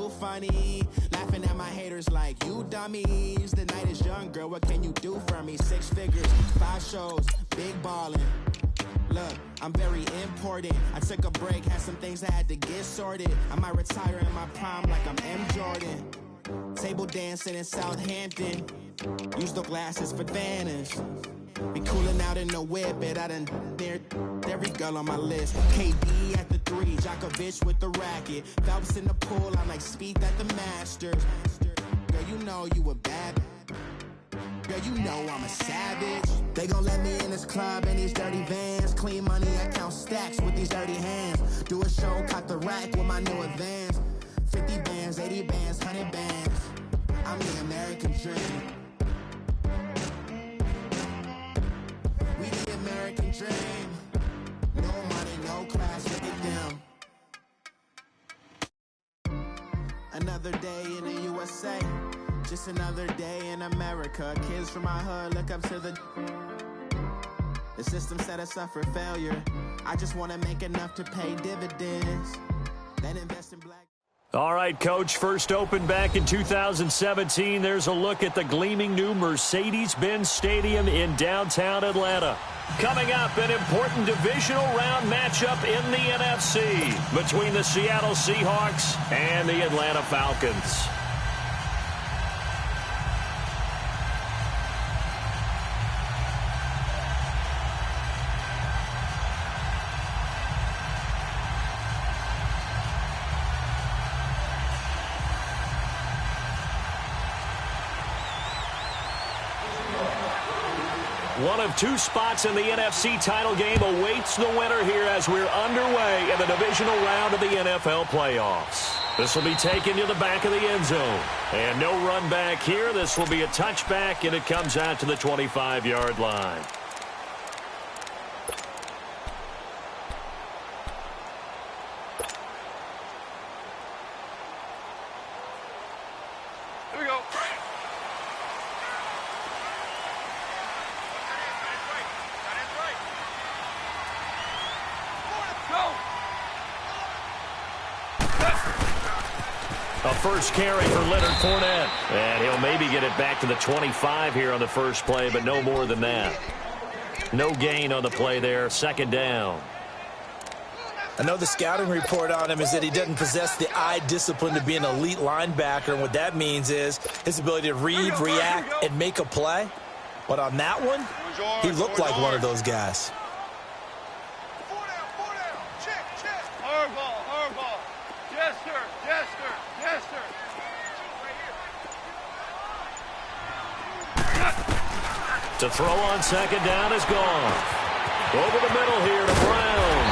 too funny. Laughing at my haters like, you dummies. The night is young, girl, what can you do for me? 6 figures, 5 shows, big ballin'. Look, I'm very important. I took a break, had some things I had to get sorted. I might retire in my prime like I'm M. Jordan. Table dancing in Southampton. Use the glasses for Vanish. Be cooling out in the whip, but I done near every girl on my list. KD at the 3, Djokovic with the racket. Phelps in the pool, I'm like Speed at the Masters. Girl, you know you a bad. Girl, you know I'm a savage. They gon' let me in this club in these dirty vans. Clean money, I count stacks with these dirty hands. Do a show, cut the rack with my new advance. 50 bands, 80 bands, 100 bands. I'm the American dream. We the American dream. No money, no class, look at them. Another day in the USA. Just another day in America. Kids from my hood look up to the system set us up for failure. I just want to make enough to pay dividends. Then invest in black. All right, Coach, first opened back in 2017. There's a look at the gleaming new Mercedes-Benz Stadium in downtown Atlanta. Coming up, an important divisional round matchup in the NFC between the Seattle Seahawks and the Atlanta Falcons. One of 2 spots in the NFC title game awaits the winner here as we're underway in the divisional round of the NFL playoffs. This will be taken to the back of the end zone. And no run back here. This will be a touchback, and it comes out to the 25-yard line. Here we go. A first carry for Leonard Fournette. And he'll maybe get it back to the 25 here on the first play, but no more than that. No gain on the play there. Second down. I know the scouting report on him is that he doesn't possess the eye discipline to be an elite linebacker, and what that means is his ability to read, react, and make a play. But on that one, he looked like one of those guys. To throw on second down is gone. Over the middle here to Brown.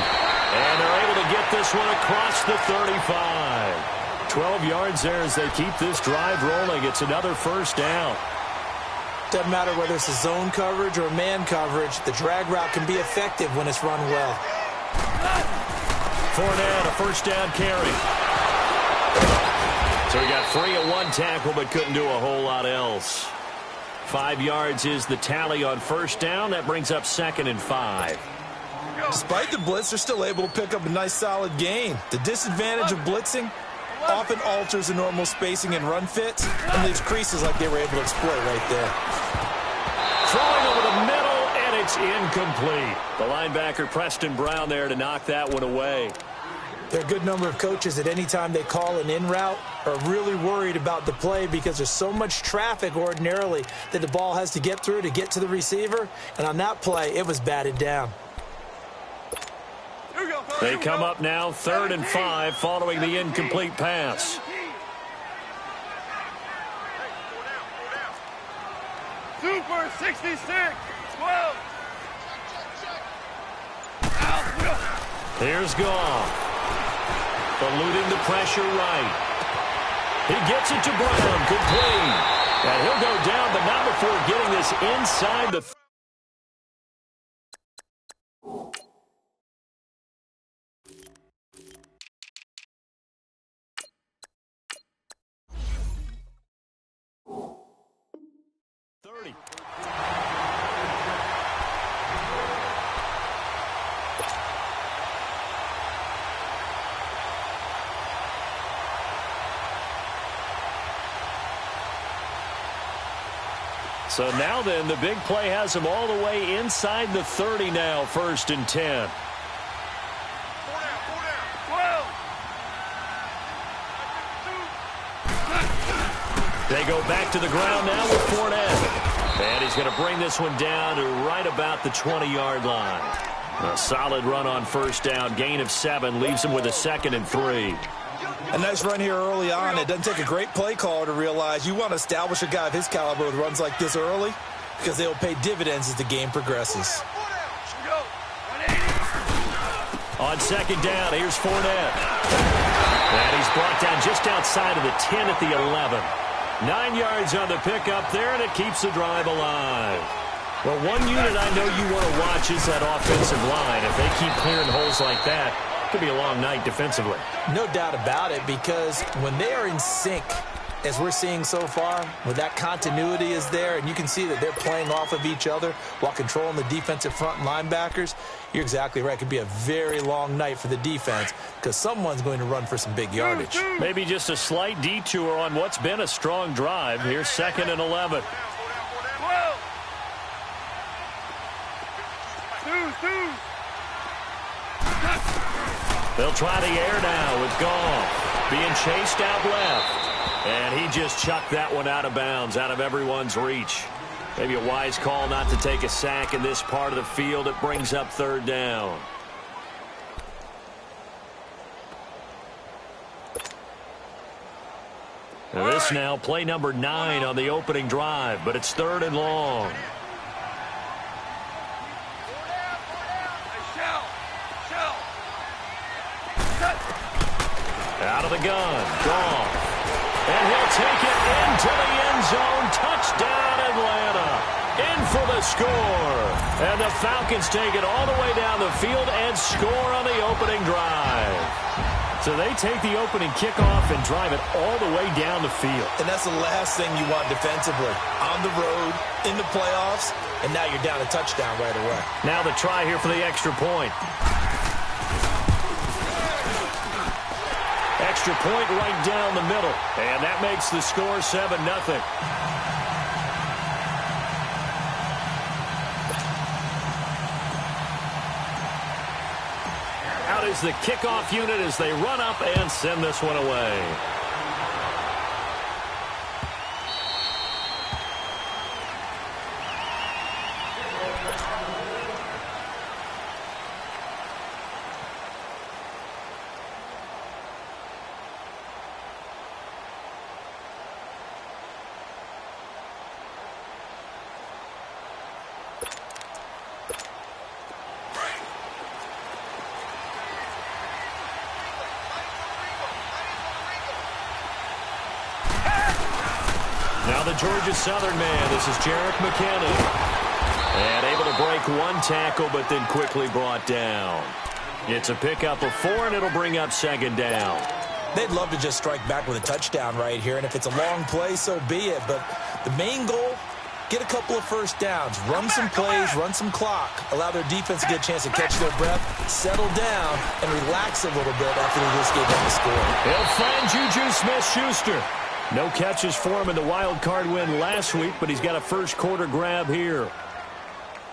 And they're able to get this one across the 35. 12 yards there as they keep this drive rolling. It's another first down. Doesn't matter whether it's a zone coverage or man coverage, the drag route can be effective when it's run well. Fournette, a first down carry. So he got free at 1 tackle but couldn't do a whole lot else. 5 yards is the tally on first down. That brings up 2nd and 5. Despite the blitz, they're still able to pick up a nice solid gain. The disadvantage of blitzing often alters the normal spacing and run fits and leaves creases like they were able to exploit right there. Throwing over the middle, and it's incomplete. The linebacker Preston Brown there to knock that one away. There are a good number of coaches at any time they call an in route are really worried about the play because there's so much traffic ordinarily that the ball has to get through to get to the receiver. And on that play, it was batted down. They come up now 3rd and 5 following the incomplete pass. Super 66, 12. Here's Goff. Eluding the pressure right. He gets it to Brown, complete. And he'll go down, but not before getting this inside the 30. So now then, the big play has him all the way inside the 30 now, 1st and 10. They go back to the ground now with Fournette. And he's going to bring this one down to right about the 20-yard line. A solid run on 1st down. Gain of 7 leaves him with a 2nd and 3. A nice run here early on. It doesn't take a great play caller to realize you want to establish a guy of his caliber with runs like this early because they'll pay dividends as the game progresses. On 2nd down, here's Fournette. And he's brought down just outside of the 10 at the 11. 9 yards on the pickup there, and it keeps the drive alive. Well, one unit I know you want to watch is that offensive line. If they keep clearing holes like that, it could be a long night defensively. No doubt about it, because when they are in sync, as we're seeing so far, when that continuity is there, and you can see that they're playing off of each other while controlling the defensive front linebackers, you're exactly right. It could be a very long night for the defense because someone's going to run for some big yardage. Maybe just a slight detour on what's been a strong drive. Here's 2nd and 11. They'll try the air now with Goff being chased out left. And he just chucked that one out of bounds, out of everyone's reach. Maybe a wise call not to take a sack in this part of the field. It brings up 3rd down. Now this now, play number 9 on the opening drive, but it's 3rd and long. Out of the gun, Goff. And he'll take it into the end zone. Touchdown, Atlanta. In for the score. And the Falcons take it all the way down the field and score on the opening drive. So they take the opening kickoff and drive it all the way down the field. And that's the last thing you want defensively. On the road, in the playoffs, and now you're down a touchdown right away. Now the try here for the extra point. Extra point right down the middle. And that makes the score 7-0. Out is the kickoff unit as they run up and send this one away. Now the Georgia Southern man, this is Jerick McKinnon. And able to break one tackle, but then quickly brought down. It's a pickup of 4, and it'll bring up 2nd down. They'd love to just strike back with a touchdown right here, and if it's a long play, so be it. But the main goal, get a couple of 1st downs, run some plays, run some clock, allow their defense to get a chance to catch their breath, settle down, and relax a little bit after they just gave them the score. They'll find Juju Smith-Schuster. No catches for him in the wild card win last week, but he's got a first-quarter grab here.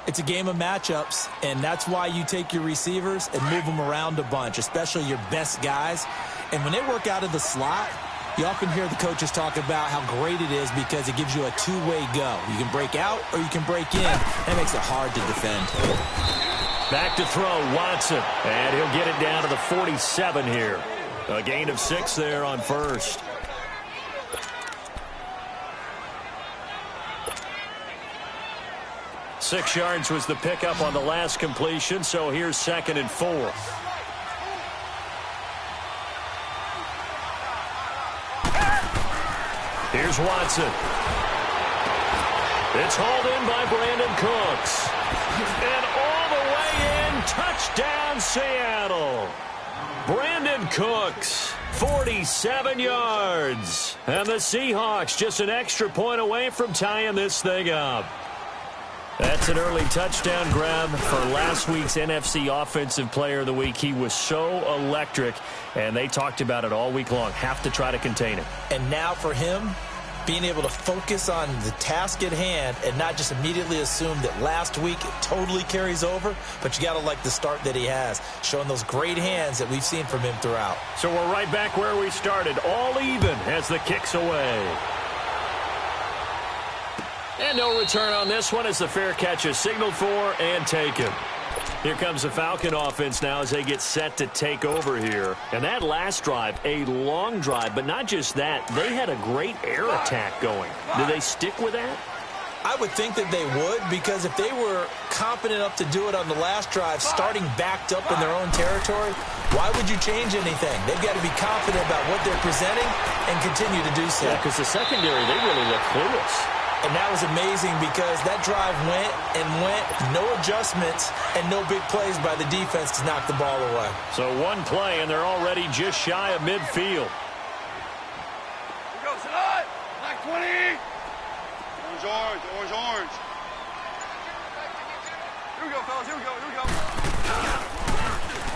It's a game of matchups, and that's why you take your receivers and move them around a bunch, especially your best guys. And when they work out of the slot, you often hear the coaches talk about how great it is because it gives you a two-way go. You can break out or you can break in. That makes it hard to defend. Back to throw, Watson. And he'll get it down to the 47 here. A gain of 6 there on 1st. Six yards was the pickup on the last completion, so here's 2nd and 4. Here's Watson. It's hauled in by Brandon Cooks. And all the way in, touchdown Seattle. Brandon Cooks, 47 yards. And the Seahawks just an extra point away from tying this thing up. That's an early touchdown grab for last week's NFC Offensive Player of the Week. He was so electric, and they talked about it all week long. Have to try to contain him. And now for him, being able to focus on the task at hand and not just immediately assume that last week it totally carries over, but you got to like the start that he has, showing those great hands that we've seen from him throughout. So we're right back where we started, all even as the kick's away. And no return on this one as the fair catch is signaled for and taken. Here comes the Falcon offense now as they get set to take over here. And that last drive, a long drive, but not just that. They had a great air attack going. Do they stick with that? I would think that they would, because if they were confident enough to do it on the last drive, starting backed up in their own territory, why would you change anything? They've got to be confident about what they're presenting and continue to do so. Yeah, because the secondary, they really look clueless. And that was amazing because that drive went and went, no adjustments, and no big plays by the defense to knock the ball away. So one play, and they're already just shy of midfield. Here we go, Sadat. Black 20. Orange, orange, orange, orange. Here we go, fellas. Here we go, here we go.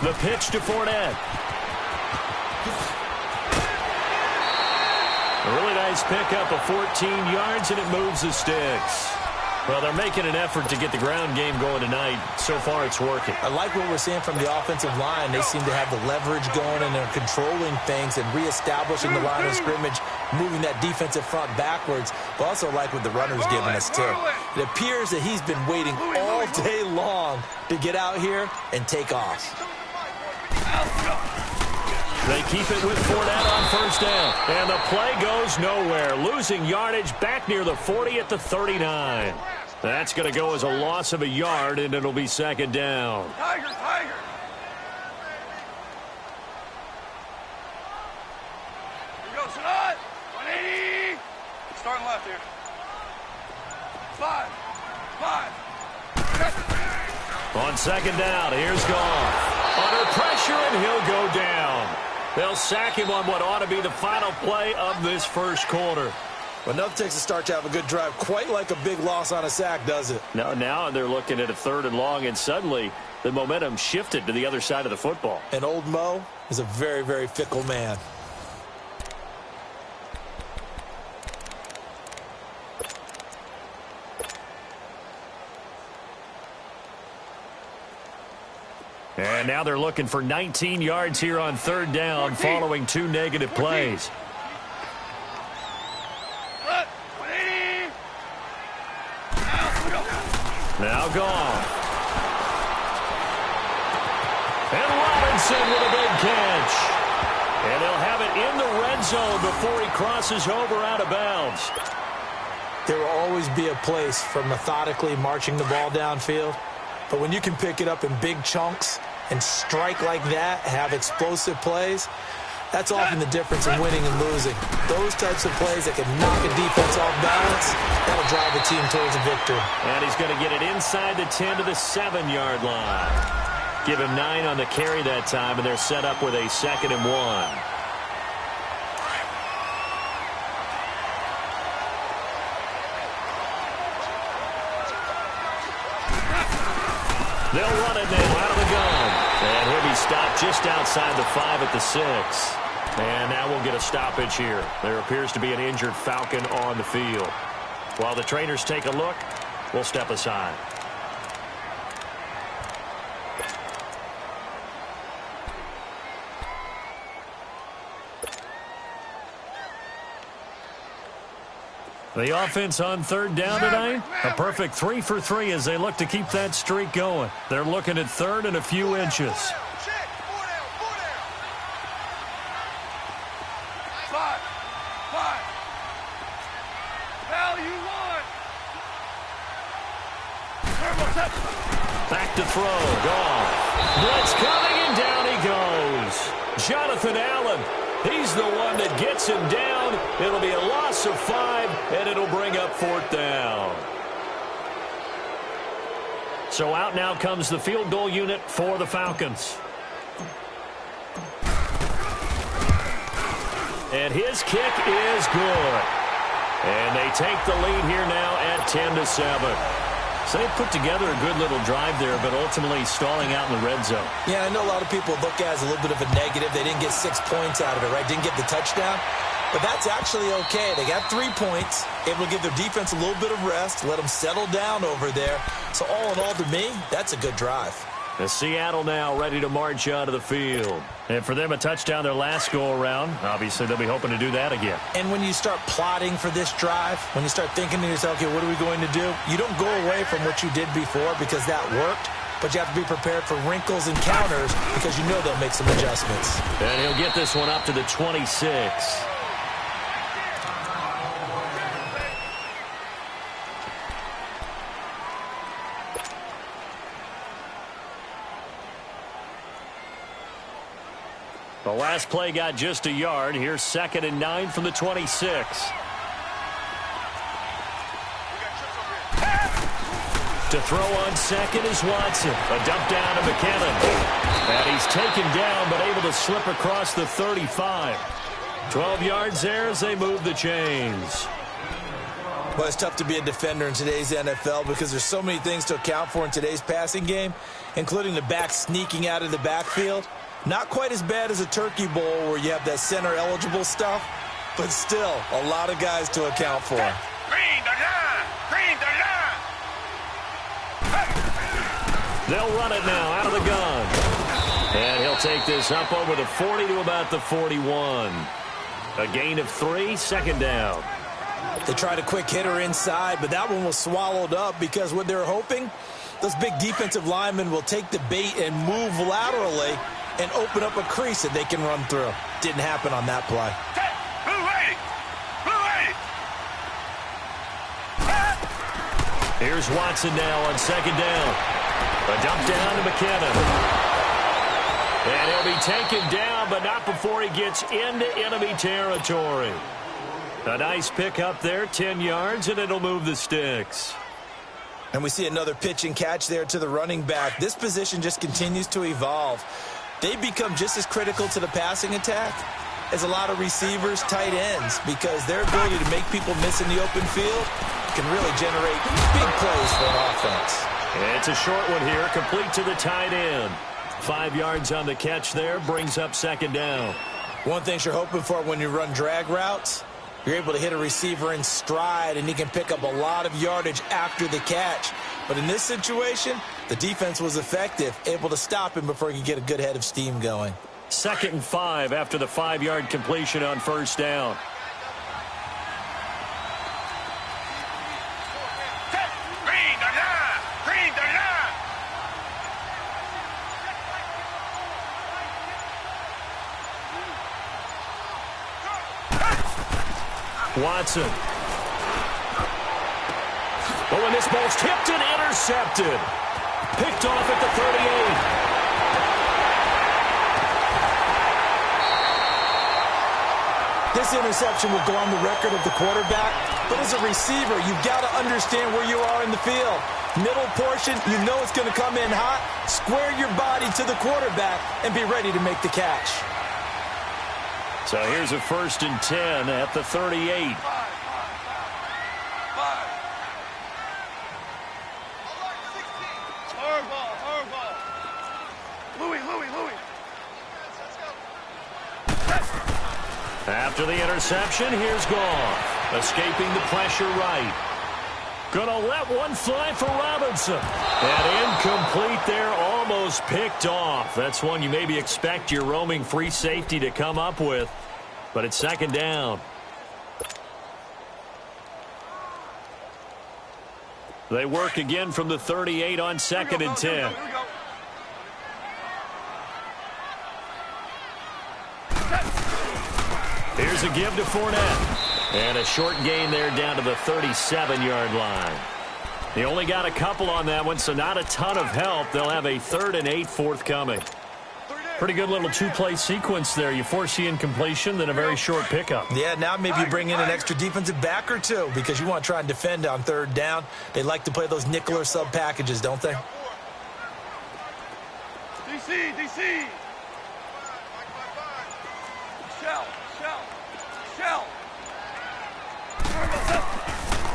The pitch to Fournette. A really nice pickup of 14 yards, and it moves the sticks. Well, they're making an effort to get the ground game going tonight. So far, it's working. I like what we're seeing from the offensive line. They seem to have the leverage going, and they're controlling things and reestablishing the line of scrimmage, moving that defensive front backwards. But also like what the runner's giving us, too. It appears that he's been waiting all day long to get out here and take off. They keep it with Fournette on first down. And the play goes nowhere. Losing yardage back near the 40 at the 39. That's going to go as a loss of a yard, and it'll be second down. Tiger, Tiger. Here we go, Sadat. 180. Starting left here. 5. On second down, here's Goff. Under pressure, and he'll go down. They'll sack him on what ought to be the final play of this first quarter. Well, nothing takes a start to have a good drive quite like a big loss on a sack, does it? No, now they're looking at a 3rd and long, and suddenly the momentum shifted to the other side of the football. And old Mo is a very, very fickle man. And now they're looking for 19 yards here on 3rd down following 2 negative plays. Now Goff. And Robinson with a big catch. And they'll have it in the red zone before he crosses over out of bounds. There will always be a place for methodically marching the ball downfield. But when you can pick it up in big chunks and strike like that, have explosive plays, that's often the difference in winning and losing. Those types of plays that can knock a defense off balance, that'll drive a team towards a victory. And he's going to get it inside the 10 to the 7-yard line. Give him 9 on the carry that time, and they're set up with a 2nd and 1. They'll run it now out of the gun. And he'll be stopped just outside the 5 at the 6. And now we'll get a stoppage here. There appears to be an injured Falcon on the field. While the trainers take a look, we'll step aside. The offense on 3rd down tonight, a perfect 3 for 3 as they look to keep that streak going. They're looking at 3rd and a few inches. 5. Value 1. Back to throw. Goff. Blitz coming, and down he goes. Jonathan Allen. He's the one that gets him down. It'll be a loss of 5, and it'll bring up 4th down. So out now comes the field goal unit for the Falcons. And his kick is good. And they take the lead here now at 10-7. So they put together a good little drive there, but ultimately stalling out in the red zone. Yeah, I know a lot of people look at it as a little bit of a negative. They didn't get 6 points out of it, right? Didn't get the touchdown. But that's actually okay. They got 3 points, able to give their defense a little bit of rest, let them settle down over there. So all in all, to me, that's a good drive. The Seattle now ready to march out of the field. And for them, a touchdown their last go-around. Obviously, they'll be hoping to do that again. And when you start plotting for this drive, when you start thinking to yourself, okay, what are we going to do? You don't go away from what you did before because that worked. But you have to be prepared for wrinkles and counters because you know they'll make some adjustments. And he'll get this one up to the 26. The last play got just a yard. Here's 2nd and 9 from the 26. To throw on second is Watson. A dump down to McKinnon. And he's taken down but able to slip across the 35. 12 yards there as they move the chains. Well, it's tough to be a defender in today's NFL because there's so many things to account for in today's passing game, including the back sneaking out of the backfield. Not quite as bad as a turkey bowl where you have that center-eligible stuff, but still a lot of guys to account for. Green the line! Green the line! They'll run it now out of the gun. And he'll take this up over the 40 to about the 41. A gain of 3, 2nd down. They tried a quick hitter inside, but that one was swallowed up because what they're hoping, those big defensive linemen will take the bait and move laterally and open up a crease that they can run through. Didn't happen on that play. Here's Watson now on 2nd down. A dump down to McKinnon. And he'll be taken down, but not before he gets into enemy territory. A nice pick up there, 10 yards, and it'll move the sticks. And we see another pitch and catch there to the running back. This position just continues to evolve. They become just as critical to the passing attack as a lot of receivers, tight ends, because their ability to make people miss in the open field can really generate big plays for an offense. It's a short one here, complete to the tight end. 5 yards on the catch there, brings up 2nd down. One thing you're hoping for when you run drag routes, you're able to hit a receiver in stride, and he can pick up a lot of yardage after the catch. But in this situation, the defense was effective, able to stop him before he could get a good head of steam going. 2nd and 5 after the 5-yard completion on 1st down. Watson. Oh, and this ball's tipped and intercepted. Picked off at the 38. This interception will go on the record of the quarterback, but as a receiver, you've got to understand where you are in the field. Middle portion, you know it's going to come in hot. Square your body to the quarterback and be ready to make the catch. So here's a 1st and 10 at the 38. After the interception, here's Goff. Escaping the pressure right. Gonna let one fly for Robinson. And incomplete there, almost picked off. That's one you maybe expect your roaming free safety to come up with. But it's 2nd down. They work again from the 38 on 2nd and 10. Here's a give to Fournette. And a short gain there down to the 37-yard line. They only got a couple on that one, so not a ton of help. They'll have a 3rd and 8 forthcoming. Pretty good little 2-play sequence there. You force the incompletion, then a very short pickup. Yeah, now maybe you bring in an extra defensive back or two because you want to try and defend on 3rd down. They like to play those nickel or sub packages, don't they? DC! Shell!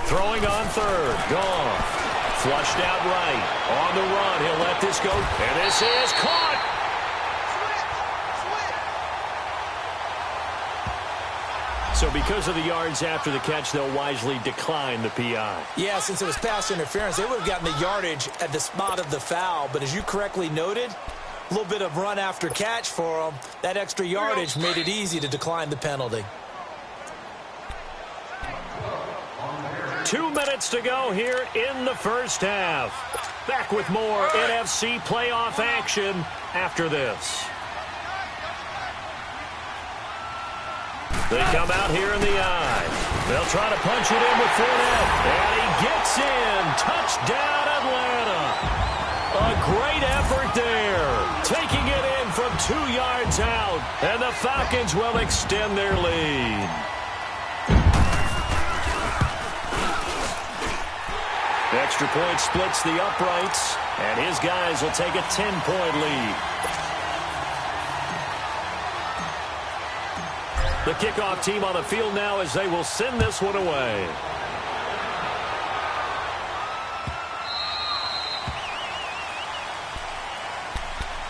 Throwing on 3rd. Goff. Flushed out right. On the run. He'll let this go. And this is caught. So because of the yards after the catch, they'll wisely decline the PI. Yeah, since it was pass interference, they would have gotten the yardage at the spot of the foul. But as you correctly noted, a little bit of run after catch for them. That extra yardage made it easy to decline the penalty. 2 minutes to go here in the first half. Back with more NFC playoff action after this. They come out here in the eye. They'll try to punch it in with Fournette. And he gets in. Touchdown, Atlanta. A great effort there. Taking it in from 2 yards out. And the Falcons will extend their lead. Extra point splits the uprights. And his guys will take a 10-point lead. The kickoff team on the field now as they will send this one away.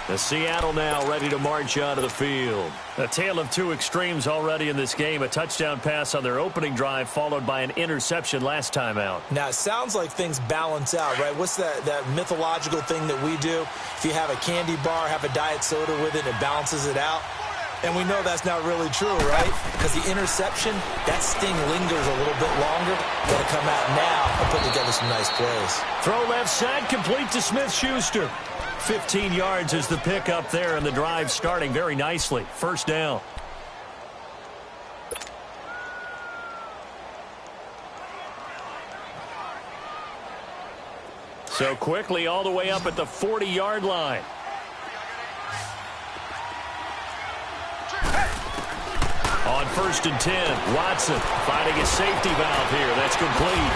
The Seattle now ready to march onto the field. A tale of two extremes already in this game. A touchdown pass on their opening drive followed by an interception last time out. Now, it sounds like things balance out, right? What's that mythological thing that we do? If you have a candy bar, have a diet soda with it, it balances it out. And we know that's not really true, right? Because the interception, that sting lingers a little bit longer. Got to come out now and put together some nice plays. Throw left side, complete to Smith-Schuster. 15 yards is the pickup there, and the drive starting very nicely. First down. So quickly all the way up at the 40-yard line. On 1st and 10, Watson finding a safety valve here. That's complete.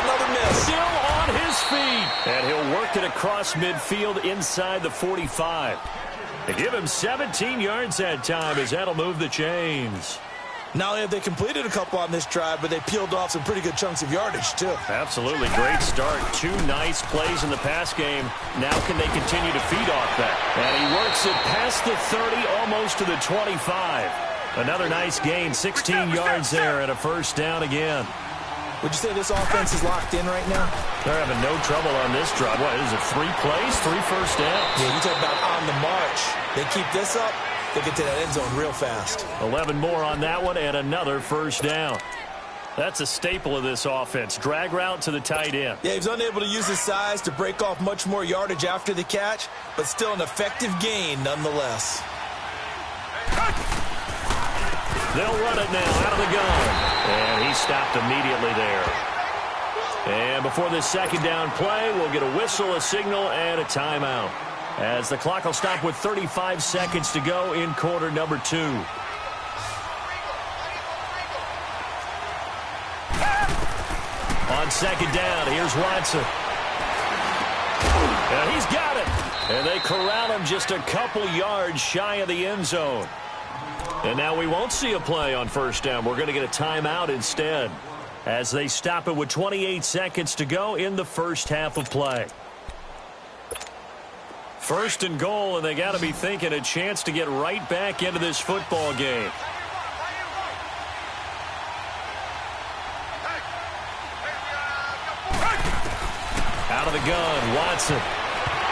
Another miss. Still on his feet. And he'll work it across midfield inside the 45. They give him 17 yards that time as that'll move the chains. Not only have they completed a couple on this drive, but they peeled off some pretty good chunks of yardage, too. Absolutely. Great start. 2 nice plays in the pass game. Now can they continue to feed off that? And he works it past the 30, almost to the 25. Another nice gain, 16 yards there and a first down again. Would you say this offense is locked in right now? They're having no trouble on this drive. What is it, 3 plays, 3 first downs? Yeah, you talk about on the march. They keep this up, they get to that end zone real fast. 11 more on that one and another first down. That's a staple of this offense. Drag route to the tight end. Yeah, he's unable to use his size to break off much more yardage after the catch, but still an effective gain nonetheless. They'll run it now out of the gun. And he stopped immediately there. And before this second down play, we'll get a whistle, a signal, and a timeout. As the clock will stop with 35 seconds to go in quarter number 2. On second down, here's Watson. And he's got it. And they corral him just a couple yards shy of the end zone. And now we won't see a play on first down. We're going to get a timeout instead as they stop it with 28 seconds to go in the first half of play. First and goal, and they got to be thinking a chance to get right back into this football game. Out of the gun, Watson.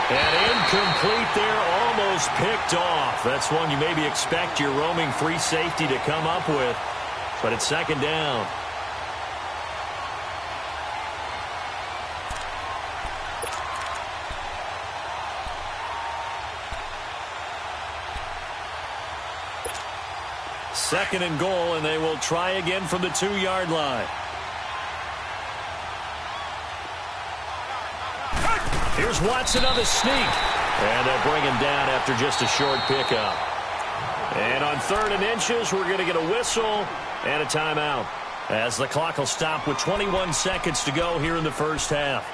And incomplete there, almost picked off. That's one you maybe expect your roaming free safety to come up with. But it's second down. Second and goal, and they will try again from the 2-yard line. Here's Watson on the sneak. And they'll bring him down after just a short pickup. And on 3rd and inches, we're going to get a whistle and a timeout. As the clock will stop with 21 seconds to go here in the first half.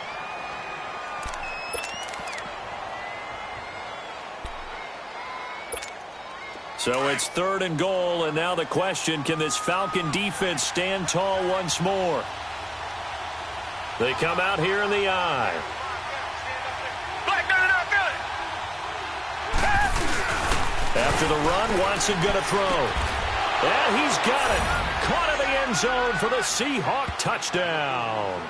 So it's 3rd and goal, and now the question, can this Falcon defense stand tall once more? They come out here in the eye. After the run, Watson going to throw. And he's got it. Caught in the end zone for the Seahawk touchdown.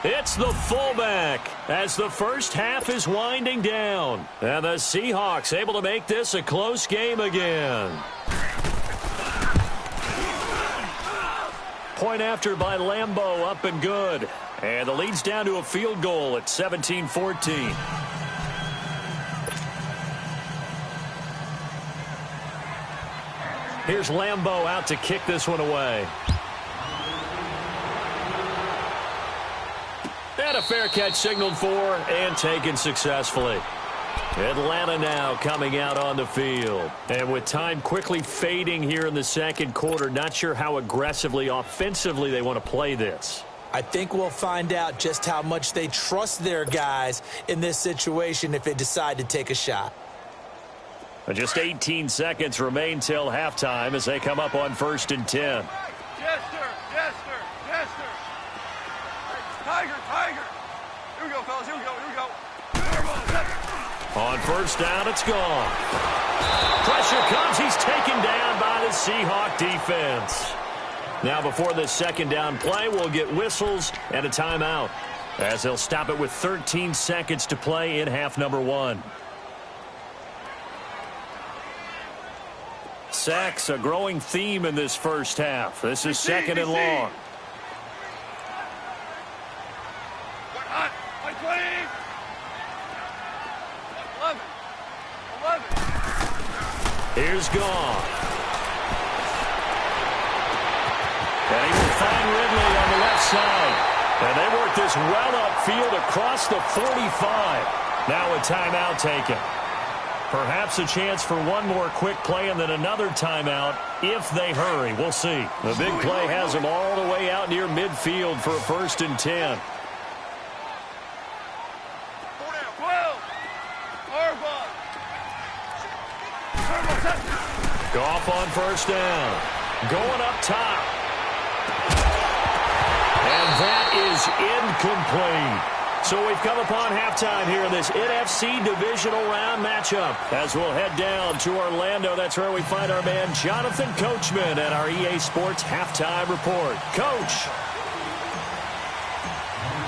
It's the fullback as the first half is winding down. And the Seahawks able to make this a close game again. Point after by Lambeau, up and good. And the lead's down to a field goal at 17-14. Here's Lambeau out to kick this one away. And a fair catch signaled for and taken successfully. Atlanta now coming out on the field. And with time quickly fading here in the second quarter, not sure how aggressively, offensively they want to play this. I think we'll find out just how much they trust their guys in this situation if they decide to take a shot. Just 18 seconds remain till halftime as they come up on 1st and 10. Jester. Tiger. Here we go, fellas. Here we go. On 1st down, it's gone. Pressure comes. He's taken down by the Seahawk defense. Now before this 2nd down play, we'll get whistles and a timeout as they'll stop it with 13 seconds to play in half number 1. Sacks, a growing theme in this first half. This is 2nd and long. Here's Goff. And he will find Ridley on the left side. And they work this well upfield across the 45. Now a timeout taken. Perhaps a chance for one more quick play and then another timeout if they hurry. We'll see. The big play has them all the way out near midfield for a 1st and 10. Goff on 1st down. Going up top. And that is incomplete. So we've come upon halftime here in this NFC divisional round matchup. As we'll head down to Orlando, that's where we find our man Jonathan Coachman at our EA Sports Halftime Report. Coach.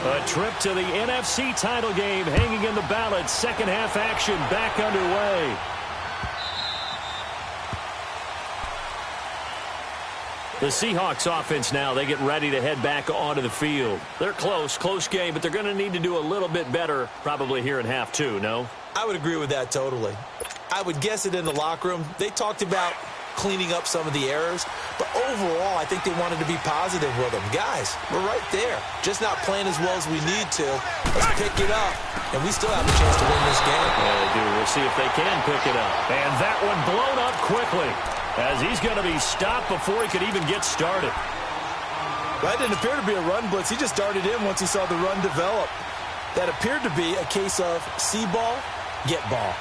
A trip to the NFC title game hanging in the balance. Second half action back underway. The Seahawks offense now, they get ready to head back onto the field. They're close game, but they're going to need to do a little bit better probably here in half 2, no? I would agree with that totally. I would guess it in the locker room. They talked about cleaning up some of the errors, but overall, I think they wanted to be positive with them. Guys, we're right there. Just not playing as well as we need to. Let's pick it up, and we still have a chance to win this game. Yeah, they do. We'll see if they can pick it up. And that one blown up quickly, as he's going to be stopped before he could even get started. That didn't appear to be a run blitz. He just darted in once he saw the run develop. That appeared to be a case of see ball, get ball.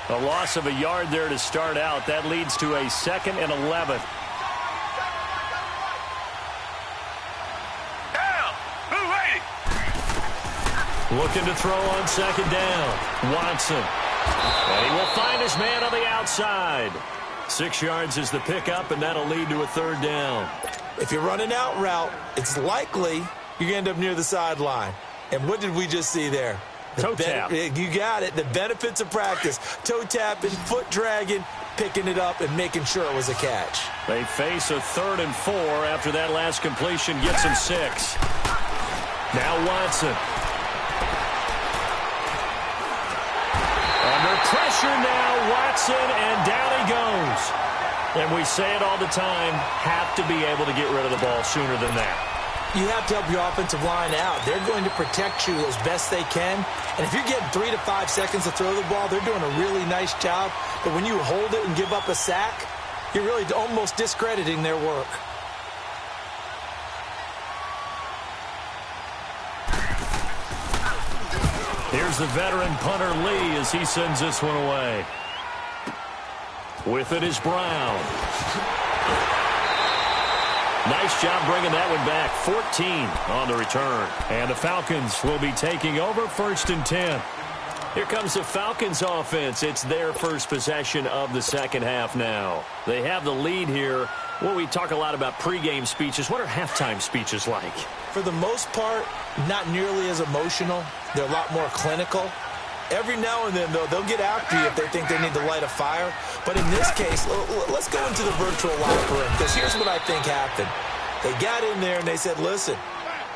A loss of a yard there to start out. That leads to a 2nd and 11. Looking to throw on 2nd down. Watson. And he will find his man on the outside. 6 yards is the pickup, and that'll lead to a 3rd down. If you're running out route, it's likely you're going to end up near the sideline. And what did we just see there? Toe tap. You got it. The benefits of practice. Toe tapping, foot dragging, picking it up, and making sure it was a catch. They face a 3rd and 4 after that last completion gets him 6. Now Watson. Under pressure now, Watson, and down he goes. And we say it all the time, have to be able to get rid of the ball sooner than that. You have to help your offensive line out. They're going to protect you as best they can. And if you're getting 3 to 5 seconds to throw the ball, they're doing a really nice job. But when you hold it and give up a sack, you're really almost discrediting their work. Here's the veteran punter Lee as he sends this one away. With it is Brown. Nice job bringing that one back. 14 on the return. And the Falcons will be taking over 1st and 10. Here comes the Falcons offense. It's their first possession of the second half now. They have the lead here. Well, we talk a lot about pregame speeches. What are halftime speeches like? For the most part, not nearly as emotional. They're a lot more clinical. Every now and then, though, they'll get after you if they think they need to light a fire. But in this case, let's go into the virtual locker room, because here's what I think happened. They got in there and they said, listen,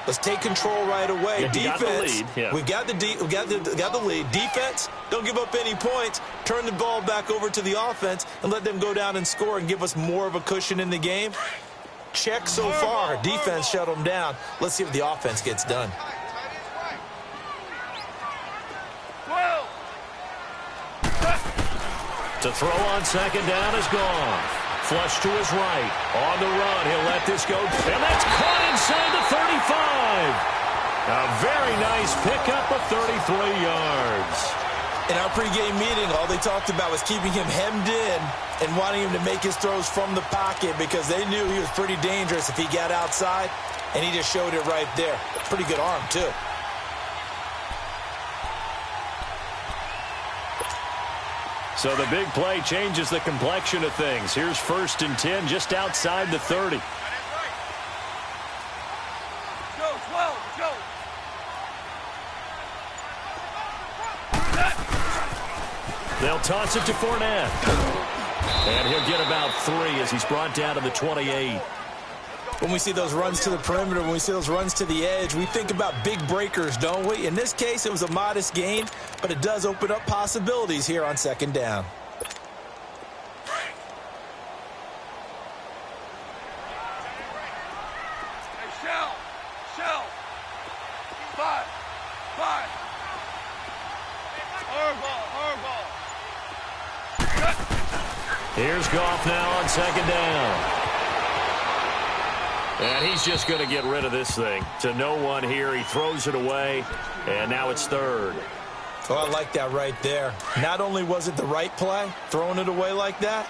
let's take control right away. Yeah, defense, we got the lead. Defense, don't give up any points. Turn the ball back over to the offense and let them go down and score and give us more of a cushion in the game. Check so far. Defense shut them down. Let's see if the offense gets done. To throw on second down is gone. Flush to his right. On the run, he'll let this go. And that's caught inside the 35. A very nice pickup of 33 yards. In our pregame meeting, all they talked about was keeping him hemmed in and wanting him to make his throws from the pocket because they knew he was pretty dangerous if he got outside, and he just showed it right there. Pretty good arm, too. So the big play changes the complexion of things. Here's 1st and 10 just outside the 30. They'll toss it to Fournette. And he'll get about 3 as he's brought down to the 28. When we see those runs to the perimeter, when we see those runs to the edge, we think about big breakers, don't we? In this case, it was a modest gain, but it does open up possibilities here on second down. Here's Goff now on second down. And he's just going to get rid of this thing. To no one here. He throws it away, and now it's 3rd. Oh, I like that right there. Not only was it the right play, throwing it away like that,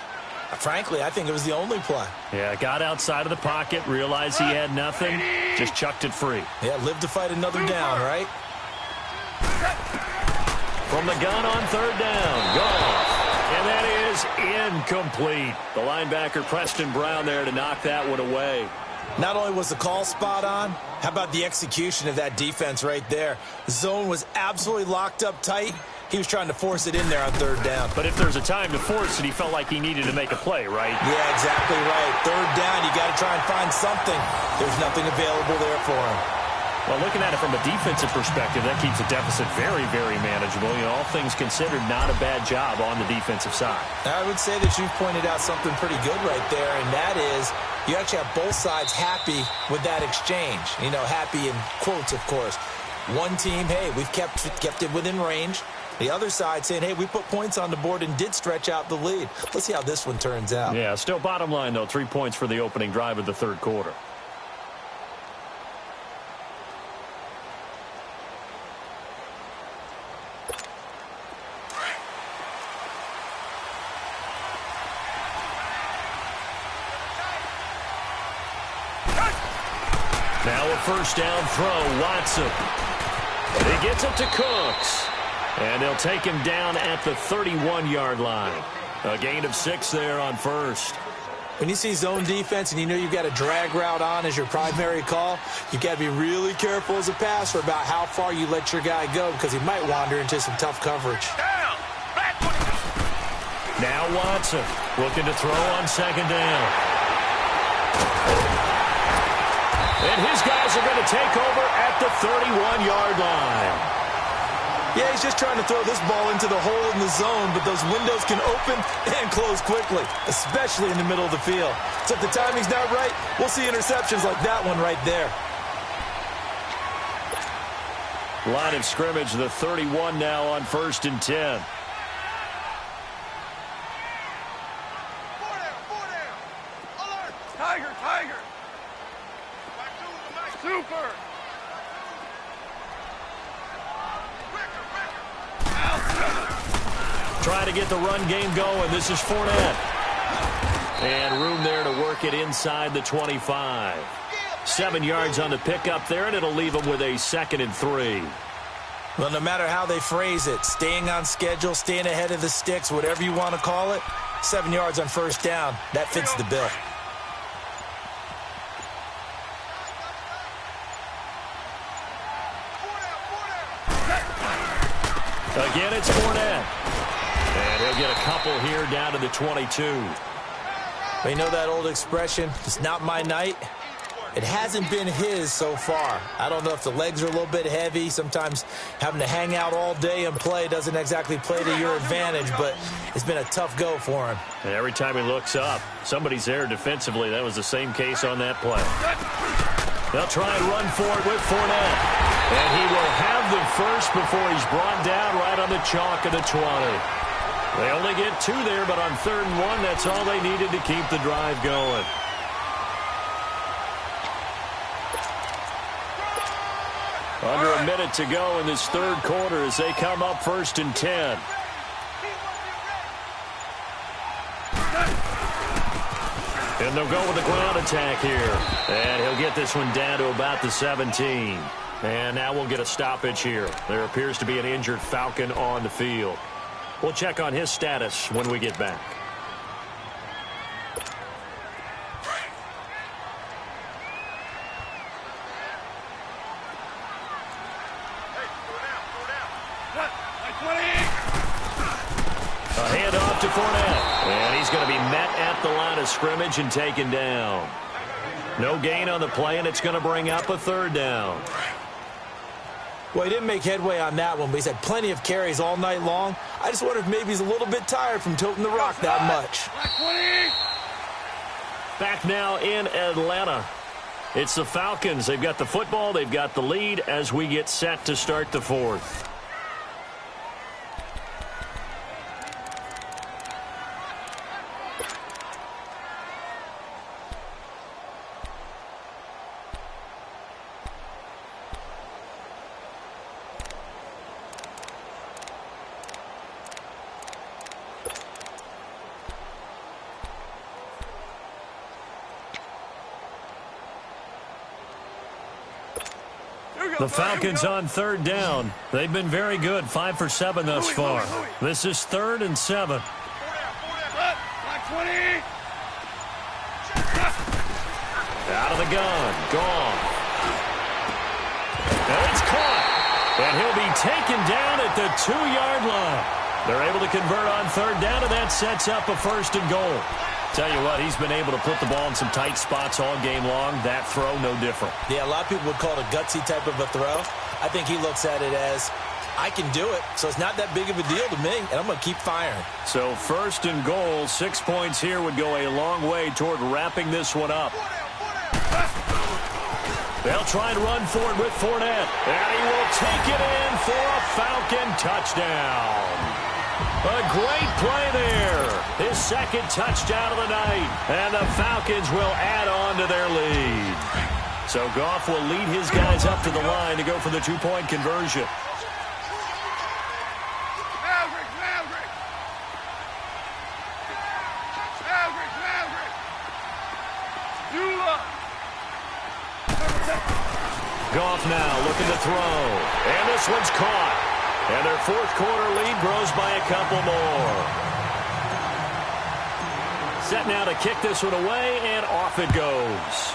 frankly, I think it was the only play. Yeah, got outside of the pocket, realized he had nothing, just chucked it free. Yeah, live to fight another down, right? From the gun on 3rd down, Goff. And that is incomplete. The linebacker, Preston Brown, there to knock that one away. Not only was the call spot on, how about the execution of that defense right there? The zone was absolutely locked up tight. He was trying to force it in there on 3rd down. But if there's a time to force it, he felt like he needed to make a play, right? Yeah, exactly right. 3rd down, you got to try and find something. There's nothing available there for him. Well, looking at it from a defensive perspective, that keeps the deficit very, very manageable. You know, all things considered, not a bad job on the defensive side. I would say that you've pointed out something pretty good right there, and that is you actually have both sides happy with that exchange. You know, happy in quotes, of course. One team, hey, we've kept it within range. The other side saying, hey, we put points on the board and did stretch out the lead. Let's see how this one turns out. Yeah, still bottom line, though, 3 points for the opening drive of the 3rd quarter. Now a 1st down throw, Watson. He gets it to Cooks. And they'll take him down at the 31-yard line. A gain of 6 there on 1st. When you see zone defense and you know you've got a drag route on as your primary call, you've got to be really careful as a passer about how far you let your guy go because he might wander into some tough coverage. Now Watson looking to throw on 2nd down. And his guys are going to take over at the 31-yard line. Yeah, he's just trying to throw this ball into the hole in the zone, but those windows can open and close quickly, especially in the middle of the field. So if the timing's not right, we'll see interceptions like that one right there. Line of scrimmage, the 31 now on 1st and 10. Super! Trying to get the run game going. This is Fournette. And room there to work it inside the 25. 7 yards on the pickup there, and it'll leave them with a 2nd and 3. Well, no matter how they phrase it, staying on schedule, staying ahead of the sticks, whatever you want to call it, 7 yards on first down, that fits the bill. Again, it's Fournette. And he'll get a couple here down to the 22. You know that old expression, it's not my night? It hasn't been his so far. I don't know if the legs are a little bit heavy. Sometimes having to hang out all day and play doesn't exactly play to your advantage, but it's been a tough go for him. And every time he looks up, somebody's there defensively. That was the same case on that play. They'll try and run for it with Fournette. And he will have the first before he's brought down right on the chalk of the 20. They only get 2 there, but on 3rd and 1, that's all they needed to keep the drive going. Under a minute to go in this 3rd quarter as they come up 1st and 10. And they'll go with the ground attack here. And he'll get this one down to about the 17. And now we'll get a stoppage here. There appears to be an injured Falcon on the field. We'll check on his status when we get back. A handoff to Fournette. And he's going to be met at the line of scrimmage and taken down. No gain on the play, and it's going to bring up a 3rd down. Well, he didn't make headway on that one, but he's had plenty of carries all night long. I just wonder if maybe he's a little bit tired from toting the rock that much. Back now in Atlanta. It's the Falcons. They've got the football. They've got the lead as we get set to start the 4th. The Falcons on 3rd down. They've been very good, 5 for 7 thus far. This is 3rd and 7. Out of the gun. Gone. And it's caught. And he'll be taken down at the 2-yard line. They're able to convert on 3rd down, and that sets up a 1st and goal. Tell you what, he's been able to put the ball in some tight spots all game long. That throw, no different. Yeah, a lot of people would call it a gutsy type of a throw. I think he looks at it as, I can do it, so it's not that big of a deal to me, and I'm going to keep firing. So 1st and goal, 6 points here would go a long way toward wrapping this one up. They'll try and run for it with Fournette, and he will take it in for a Falcon touchdown. A great play there. His 2nd touchdown of the night. And the Falcons will add on to their lead. So Goff will lead his guys up to the line to go for the 2-point conversion. Goff now looking to throw. And this one's caught. And their 4th quarter lead grows by a couple more. Set now to kick this one away, and off it goes.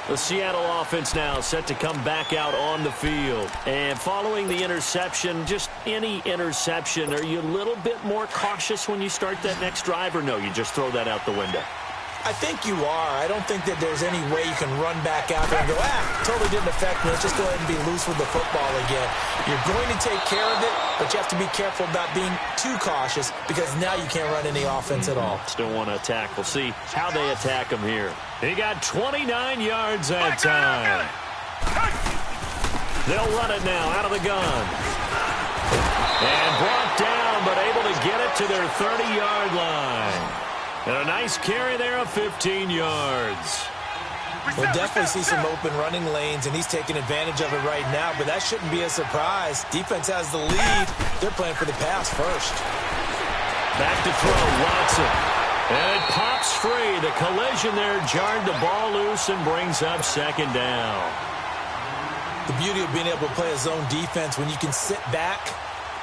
The Seattle offense now set to come back out on the field. And following the interception, just any interception, are you a little bit more cautious when you start that next drive, or no, you just throw that out the window? I think you are. I don't think that there's any way you can run back out there and go, totally didn't affect me. Let's just go ahead and be loose with the football again. You're going to take care of it, but you have to be careful about being too cautious because now you can't run any offense at all. Still want to attack. We'll see how they attack him here. He got 29 yards that time. They'll run it now out of the gun. And brought down, but able to get it to their 30-yard line. And a nice carry there of 15 yards. We'll definitely see some open running lanes, and he's taking advantage of it right now, but that shouldn't be a surprise. Defense has the lead. They're playing for the pass first. Back to throw, Watson. And it pops free. The collision there jarred the ball loose and brings up second down. The beauty of being able to play a zone defense when you can sit back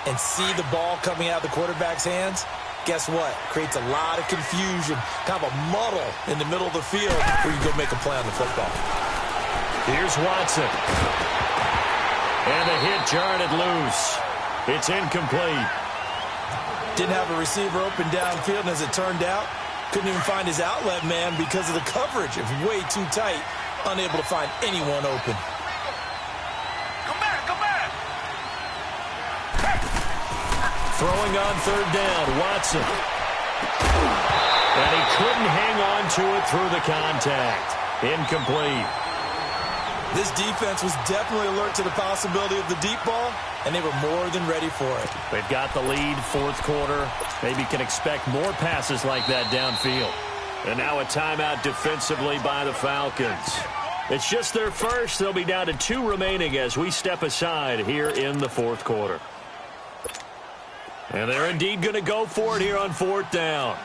and see the ball coming out of the quarterback's hands, guess what? Creates a lot of confusion, kind of a muddle in the middle of the field where you go make a play on the football. Here's Watson. And the hit jarred it loose. It's incomplete. Didn't have a receiver open downfield, and as it turned out, couldn't even find his outlet man because of the coverage. It was way too tight, unable to find anyone open. Throwing on third down, Watson. And he couldn't hang on to it through the contact. Incomplete. This defense was definitely alert to the possibility of the deep ball, and they were more than ready for it. They've got the lead, fourth quarter. Maybe can expect more passes like that downfield. And now a timeout defensively by the Falcons. It's just their first. They'll be down to 2 remaining as we step aside here in the fourth quarter. And they're indeed going to go for it here on fourth down.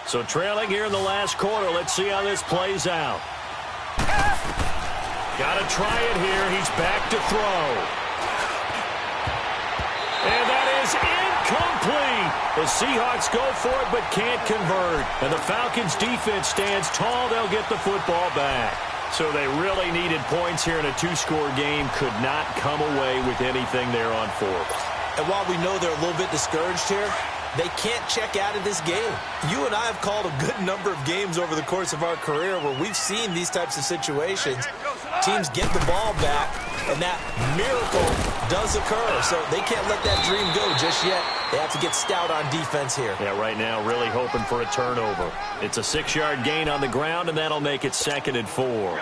So trailing here in the last quarter. Let's see how this plays out. Got to try it here. He's back to throw. And that is incomplete. The Seahawks go for it but can't convert. And the Falcons defense stands tall. They'll get the football back. So they really needed points here in a 2-score game. Could not come away with anything there on fourth. And while we know they're a little bit discouraged here, they can't check out of this game. You and I have called a good number of games over the course of our career where we've seen these types of situations. Teams get the ball back, and that miracle does occur. So they can't let that dream go just yet. They have to get stout on defense here. Yeah, right now really hoping for a turnover. It's a 6-yard gain on the ground, and that'll make it 2nd and 4.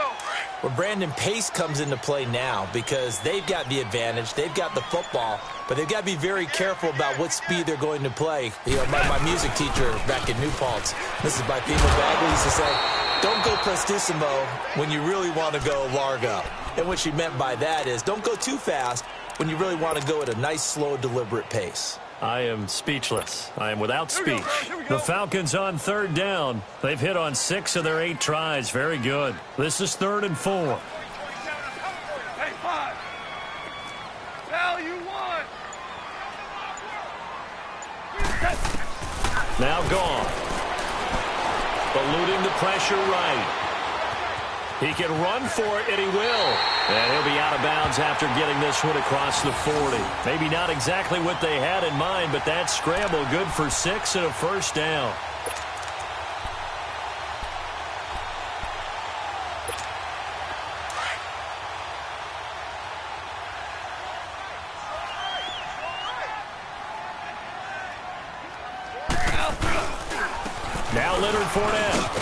Well, Brandon, pace comes into play now because they've got the advantage. They've got the football, but they've got to be very careful about what speed they're going to play. You know, my music teacher back in New Paltz, Mrs. Bipemo Bagley, used to say, don't go prestissimo when you really want to go largo. And what she meant by that is don't go too fast when you really want to go at a nice, slow, deliberate pace. I am speechless. I am without speech. The Falcons on third down. They've hit on 6 of their 8 tries. Very good. This is 3rd and 4. Hey, 5. Now you won. Now gone. Eluding the pressure right. He can run for it, and he will. And he'll be out of bounds after getting this one across the 40. Maybe not exactly what they had in mind, but that scramble good for 6 and a first down. Now Leonard Fournette.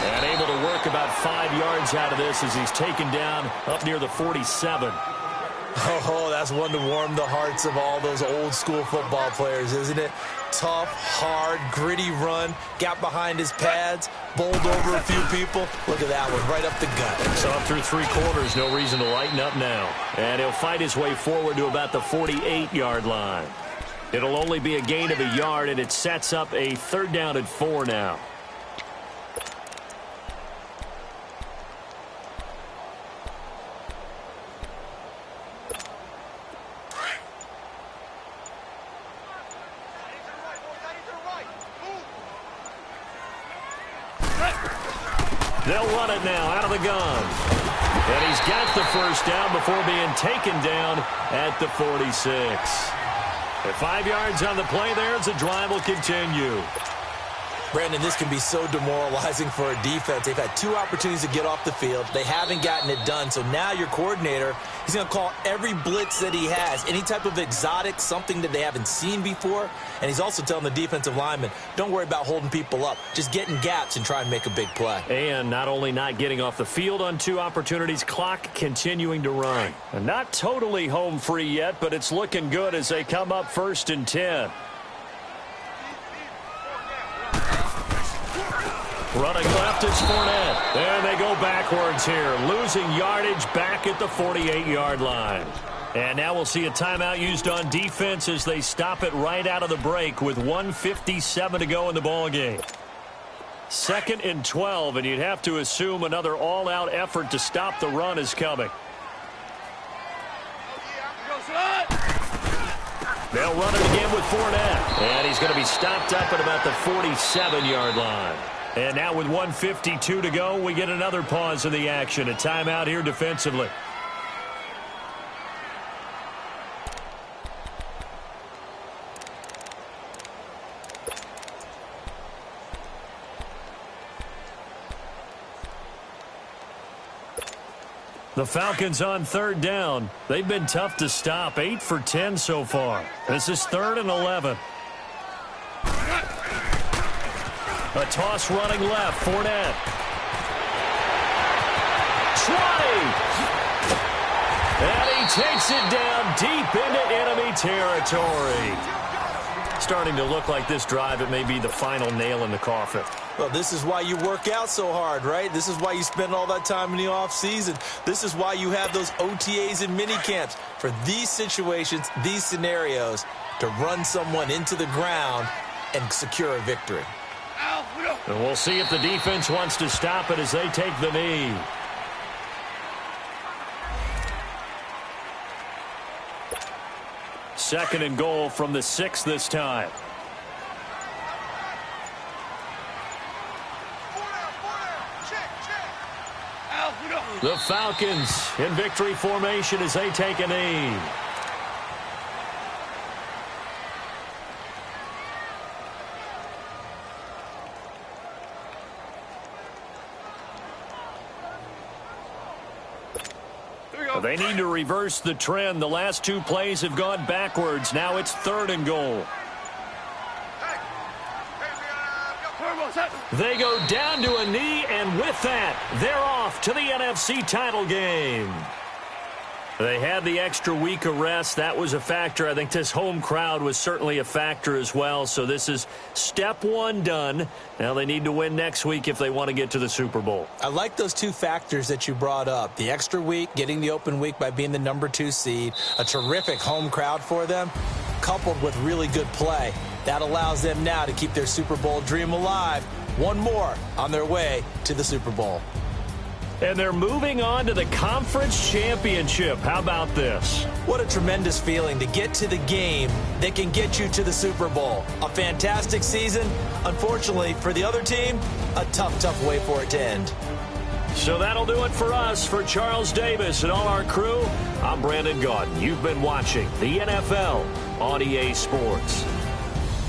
And able to work about 5 yards out of this as he's taken down up near the 47. Oh, that's one to warm the hearts of all those old school football players, isn't it? Tough, hard, gritty run, got behind his pads, bowled over a few people. Look at that one, right up the gut. So up through 3 quarters, no reason to lighten up now. And he'll fight his way forward to about the 48-yard line. It'll only be a gain of a yard, and it sets up a 3rd down and 4 now. They'll run it now out of the gun. And he's got the first down before being taken down at the 46. At 5 yards on the play there as the drive will continue. Brandon, this can be so demoralizing for a defense. They've had 2 opportunities to get off the field. They haven't gotten it done. So now your coordinator, he's going to call every blitz that he has, any type of exotic, something that they haven't seen before. And he's also telling the defensive lineman, don't worry about holding people up. Just get in gaps and try and make a big play. And not only not getting off the field on 2 opportunities, clock continuing to run. And not totally home free yet, but it's looking good as they come up 1st and 10. Running left is Fournette. And they go backwards here. Losing yardage back at the 48-yard line. And now we'll see a timeout used on defense as they stop it right out of the break with 1:57 to go in the ballgame. 2nd and 12, and you'd have to assume another all-out effort to stop the run is coming. They'll run it again with Fournette. And he's going to be stopped up at about the 47-yard line. And now with 1:52 to go, we get another pause in the action. A timeout here defensively. The Falcons on 3rd down. They've been tough to stop. 8 for 10 so far. This is 3rd and 11. A toss running left. Fournette. 20. And he takes it down deep into enemy territory. Starting to look like this drive, it may be the final nail in the coffin. Well, this is why you work out so hard, right? This is why you spend all that time in the offseason. This is why you have those OTAs and minicamps for these situations, these scenarios, to run someone into the ground and secure a victory. And we'll see if the defense wants to stop it as they take the knee. Second and goal from the 6 this time. The Falcons in victory formation as they take a knee. They need to reverse the trend. The last 2 plays have gone backwards. Now it's 3rd and goal. They go down to a knee, and with that, they're off to the NFC title game. They had the extra week of rest. That was a factor. I think this home crowd was certainly a factor as well. So this is step 1 done. Now they need to win next week if they want to get to the Super Bowl. I like those 2 factors that you brought up. The extra week, getting the open week by being the number 2 seed, a terrific home crowd for them, coupled with really good play. That allows them now to keep their Super Bowl dream alive. One more on their way to the Super Bowl. And they're moving on to the conference championship. How about this? What a tremendous feeling to get to the game that can get you to the Super Bowl. A fantastic season. Unfortunately, for the other team, a tough way for it to end. So that'll do it for us. For Charles Davis and all our crew, I'm Brandon Gaudin. You've been watching the NFL on EA Sports.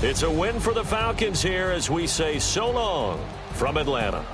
It's a win for the Falcons here as we say so long from Atlanta.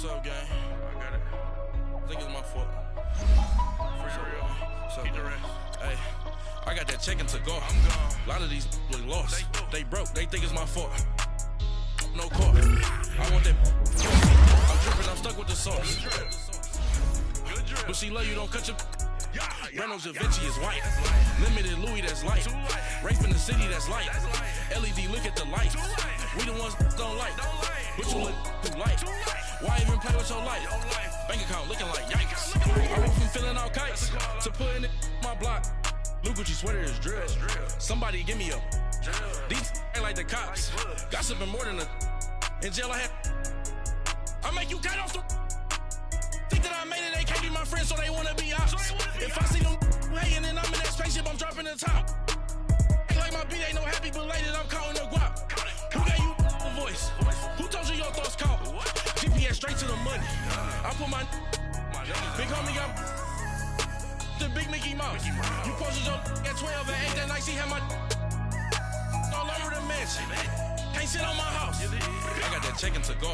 What's up, gang? I got it. I think it's my fault. For real. Keep the rest. Hey, I got that check to go. I'm gone. A lot of these look lost. They broke. They think it's my fault. No car. I want that. I'm dripping. I'm stuck with the sauce. Good drip. But she love you. Don't cut your. Reynolds Da Vinci is white. Limited Louis, that's light. Rape in the city, that's light. LED, look at the lights. We the ones don't like. But you look too light. Why even play with your life? Bank account looking like yikes. I went from filling out kites to putting it in my block. Blue Gucci sweater is drill. Somebody give me a. These ain't like the cops. Gossiping more than a. In jail I had. I make you cut off the. Think that I made it, they can't be my friends, so they wanna be ops. If I see them hating and I'm in that spaceship, I'm dropping the top. Ain't like my beat ain't no happy, but later I'm counting the guap. Who gave you the voice? Who told you your thoughts count? GPS straight to the money. I put my big homie got the big Mickey Mouse. You posted your at 12 and 8 that night, she had my all over the mansion. Can't sit on my house. I got that check to go.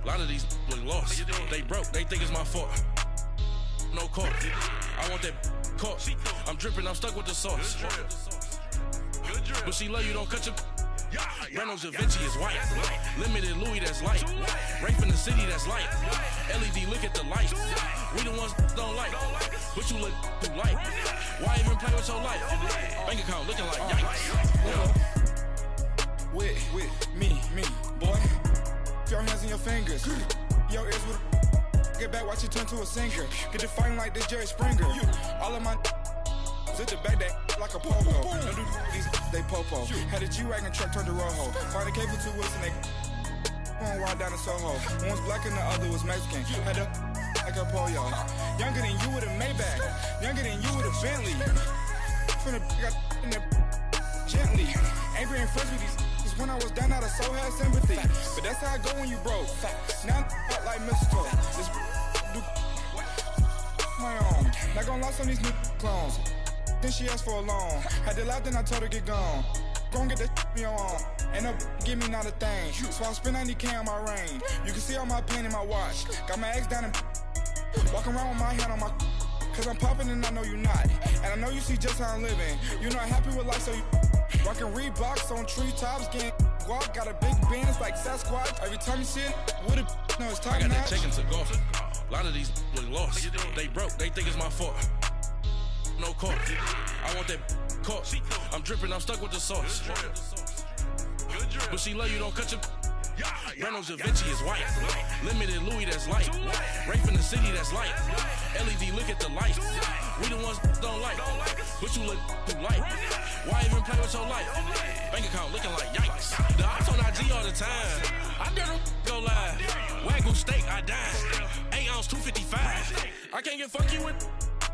A lot of these look lost. They broke, they think it's my fault. No car. I want that car. I'm dripping, I'm stuck with the sauce. But she love you, don't cut your. Reynolds Da Vinci is white. Limited Louis, that's light. Rape in the city, that's light. LED, look at the lights. We the ones don't like. But you look too light. Why even play with your life? Bank account looking like yikes. With me, boy. Your hands in your fingers. Your ears with get back, watch you turn to a singer. Get to fighting like this Jerry Springer. All of my zip the back that like a popo. Don't do these, they popo. Had a G-Wagon truck turned to Rojo. Find a cable 2 wheels and they going wild down in Soho. One was black and the other was Mexican. Had a like a pollo. Younger than you with a Maybach. Younger than you with a Bentley. From the got in there gently. Angry and friends with these. When I was down, I so had sympathy. But that's how I go when you broke. Now I'm like mistletoe. This do my own. Not gonna lie, some of these new clones. Then she asked for a loan. Had to laugh, then I told her get gone. Gon' get that me on. Ain't no give me not a thing. So I spend 90K on my range. You can see all my pain in my watch. Got my ex down and walking around with my hand on my. Cause I'm popping and I know you not. And I know you see just how I'm living. You're not happy with life, so you. Rockin' Reeboks on treetops, getting guap, got a big band, it's like Sasquatch. Every time you see it, with a no, it's top notch. I got that check to go. A lot of these look lost. They broke, they think it's my fault. No car. I want that car. I'm dripping, I'm stuck with the sauce. But she love you, don't cut your. Reynolds Da Vinci is white. Limited Louis, that's light. Rape in the city, that's light. LED, look at the lights. We the ones don't like. But you look too light. Why even play with your life? Bank account looking like yikes. The ops on IG all the time. I dare them go live. Wagyu steak, I dine. 8 ounce, 255. I can't get funky with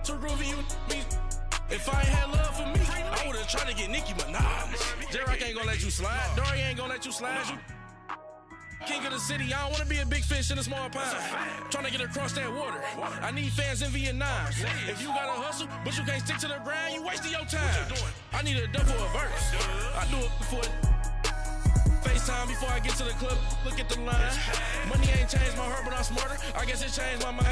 too groovy you me. If I ain't had love for me, I would've tried to get Nicki Minaj. Derek ain't gonna let you slide. Dory ain't gonna let you slide. You king of the city, I don't wanna be a big fish in a small pond. Trying to get across that water. I need fans in Vietnam. If you gotta hustle, but you can't stick to the grind, you wasting your time. I need a double a verse. I do it before FaceTime before I get to the club. Look at the line. Money ain't changed my heart, but I'm smarter. I guess it changed my mind.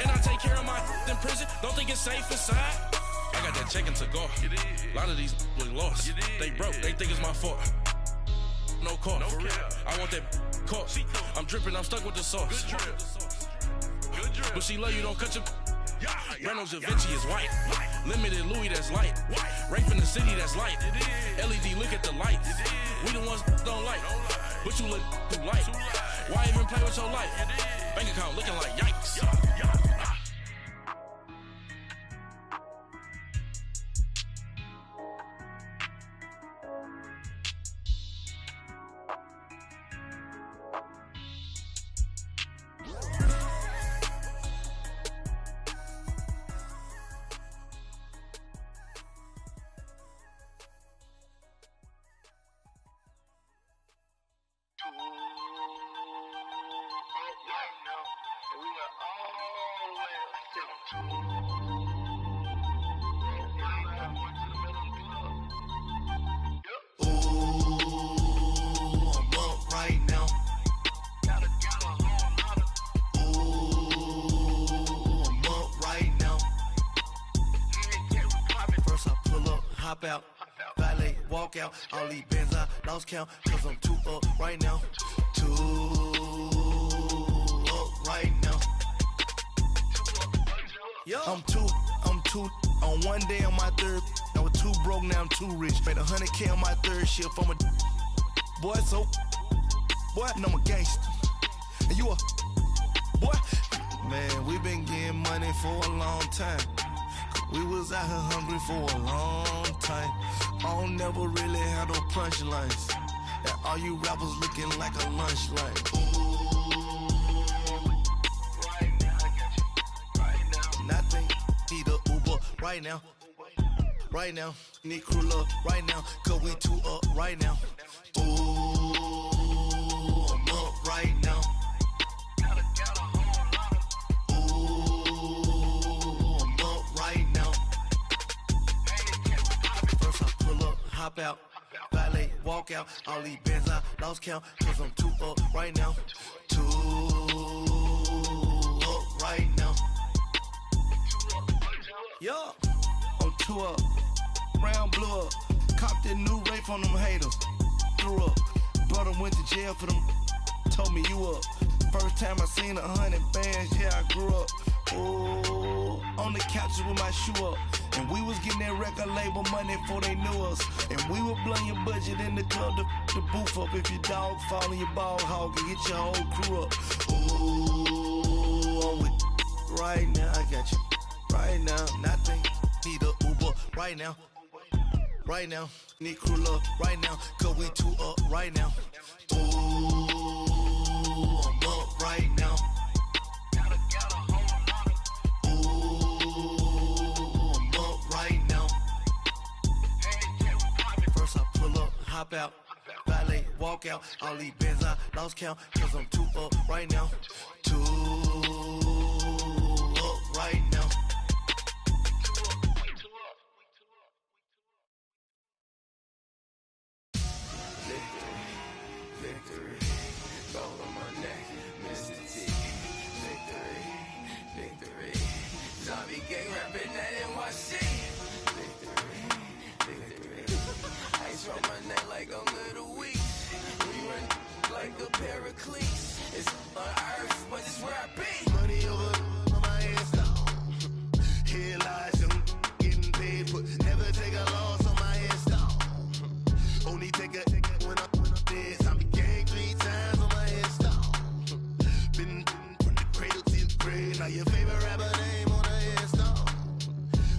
And I take care of my in prison. Don't think it's safe inside. I got that check to go. A lot of these look lost. They broke. They think it's my fault. No car. I want that car. I'm dripping, I'm stuck with the sauce. But she love you, don't cut your. Reynolds Da Vinci is white. Limited Louis, that's light. Rape in the city, that's light. LED, look at the lights. We the ones don't like. But you look too light. Why even play with your life? Bank account looking like yikes. hop out, valet, walk out. All these bands I lost count, cause I'm too up right now. Too up right now. I'm too on one day on my third. I was too broke, now I'm too rich. Made 100K on my third shift from a boy, so boy, and I'm a gangster. And you a boy. Man, we been getting money for a long time. We was out here hungry for a long time. I don't never really have no punchlines. And all you rappers looking like a lunch line. Right now, I got you. Right now. Nothing, need a Uber right now. Right now, need crew love right now. Cause we too up right now. Ooh, I'm up right now. Hop out, valet, walk out. All these bands I lost count, cause I'm too up right now. Too up right now. Yo, I'm too up. Round blew up. Copped that new rape on them haters. Threw up. Brother went to jail for them. Told me you up. First time I seen 100 bands, yeah, I grew up. Ooh, on the couches with my shoe up. And we was getting that record label money before they knew us. And we were blowing your budget in the club to the booth up. If your dog fall in your ball hog and get your whole crew up. Ooh, I'm with right now, I got you. Right now, nothing, need a Uber right now. Right now, need crew love right now. Cause we too up right now. Ooh, I'm up right now. Hop out, valet, walk out. All these bands I lost count, cause I'm too up right now. Too up right now. Victory, gold on my neck, Mr. T. Victory, zombie gang rapping that NYC. Ice on my neck like a little weak. We run like a Pericles. It's on earth, but it's where I be. Money over on my head stone. Here lies them getting paid, but never take a loss on my head stone. Only take a when I'm dead. Zombie gang 3 times on my head stone. Been from the cradle to the grave. Now your favorite rapper name on a headstone.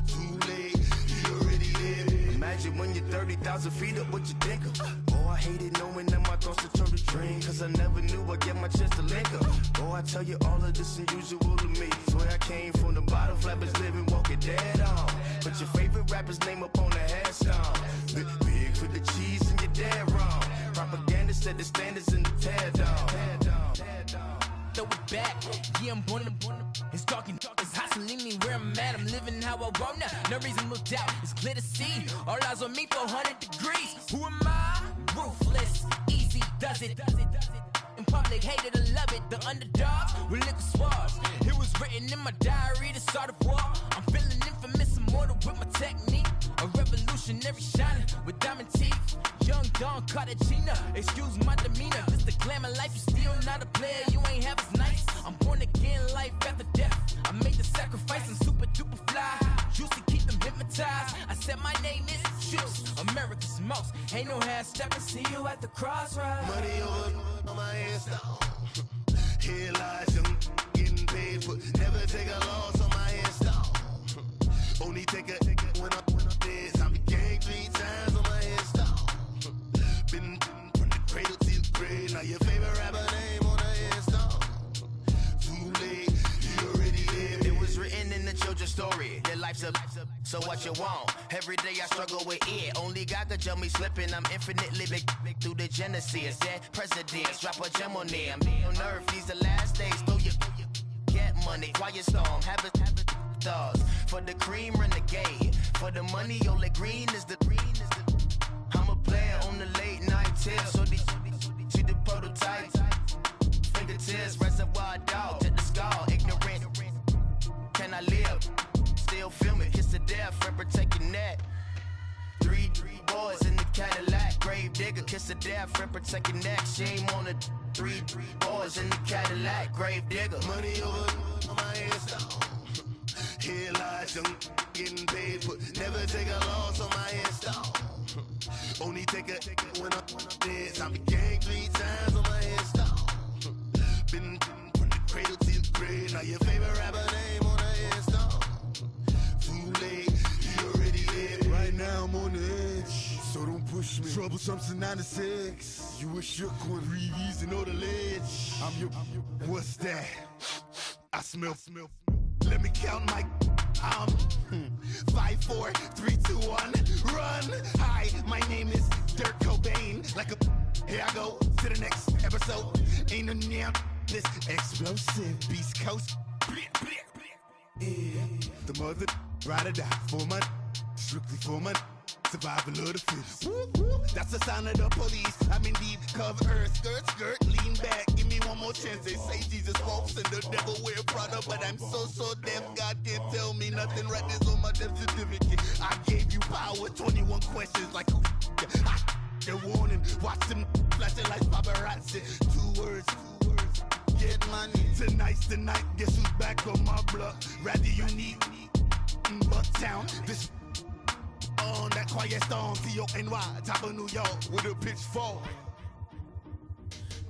Too late, you already dead. Imagine when you're 30,000 feet up, what you think of? Oh, I hated knowing that my thoughts would turn to dream. Cause I never knew I'd get my chance to link up. Oh, I tell you all of this unusual to me. Swear I came from the bottom, flappers living, walking dead on. Put your favorite rapper's name up on the headstone. Big for the cheese and you're dead wrong. Propaganda set the standards in the tear down. Throw it back, yeah, I'm born to it's talking, it's hustling me where I'm at. I'm living how I want now. No reason to look out, it's clear to see. All eyes on me for 100 degrees. Who am I? Ruthless, easy does it. In public, hated to love it. The underdogs with liquor swabs. It was written in my diary to start a war. I'm feeling infamous, immortal with my technique. A revolutionary shining with diamond teeth. Young Don Cartagena, excuse my demeanor. This the glamour life, you still not a player. You ain't half as nice. I'm born again, life after death. I made the sacrifice, I'm super duper fly. Used to keep them hypnotized. I said my name is Juice, America's most. Ain't no half stepping, see you at the crossroads. Money over on my headstone. Here lies them getting paid, but never take a loss on my headstone. Only take a when I'm dead. Zombie gang 3 times on my headstone. Been from the cradle to the grave. Now your favorite rapper name on a headstone. Too late, you already dead. It was written in the children's story. Your life's a so what you want. Every day I struggle with it. Only God could jump me slipping. I'm infinitely big through the genesis. Dead presidents, drop a gem on them. On earth, these the last days. Throw your get money, quiet storm. Have it thoughts. For the cream, renegade. For the money, only green is the green is the. I'm a player on the late night till. So these see the prototype. Fingertips, reservoir dog to the skull. Ignorant. Can I live? Still film it. Kiss to death, rapper taking that. 3 boys in the Cadillac. Grave digger, kiss the death, friend protect your neck. Shame on the three boys in the Cadillac. Grave digger. Money over my headstone. Here lies young getting paid, but never take a loss on my headstone. Only take a when I'm dead. Time to gang 3 times on my headstone. Been from the cradle to the grave. Now your favorite rapper name on the headstone. Too late, he already dead. Right now I'm on the edge, so don't push me. Troublesome to 96. You a shook one, breeze and know the ledge. I'm your, what's that? I smell. Let me count my 5, 4, 3, 2, 1, run. Hi, my name is Dirk Cobain. Like a, here I go to the next episode. Ain't no damn this explosive Beast Coast. Yeah. The mother ride or die for my, strictly for my survival of the fittest. That's the sound of the police. I'm indeed cover skirt, lean back. Give me one more chance. They say Jesus walks and the devil wear Prada, but I'm so deaf. God can't tell me nothing. Right there's on my death certificate. I gave you power. 21 questions like a warning. Watch them flashing like paparazzi. 2 words. Get money. Tonight's the night. Guess who's back on my block? Rather unique. Bucktown. This on that quiet storm, T-O-N-Y, top of New York, with a pitchfork.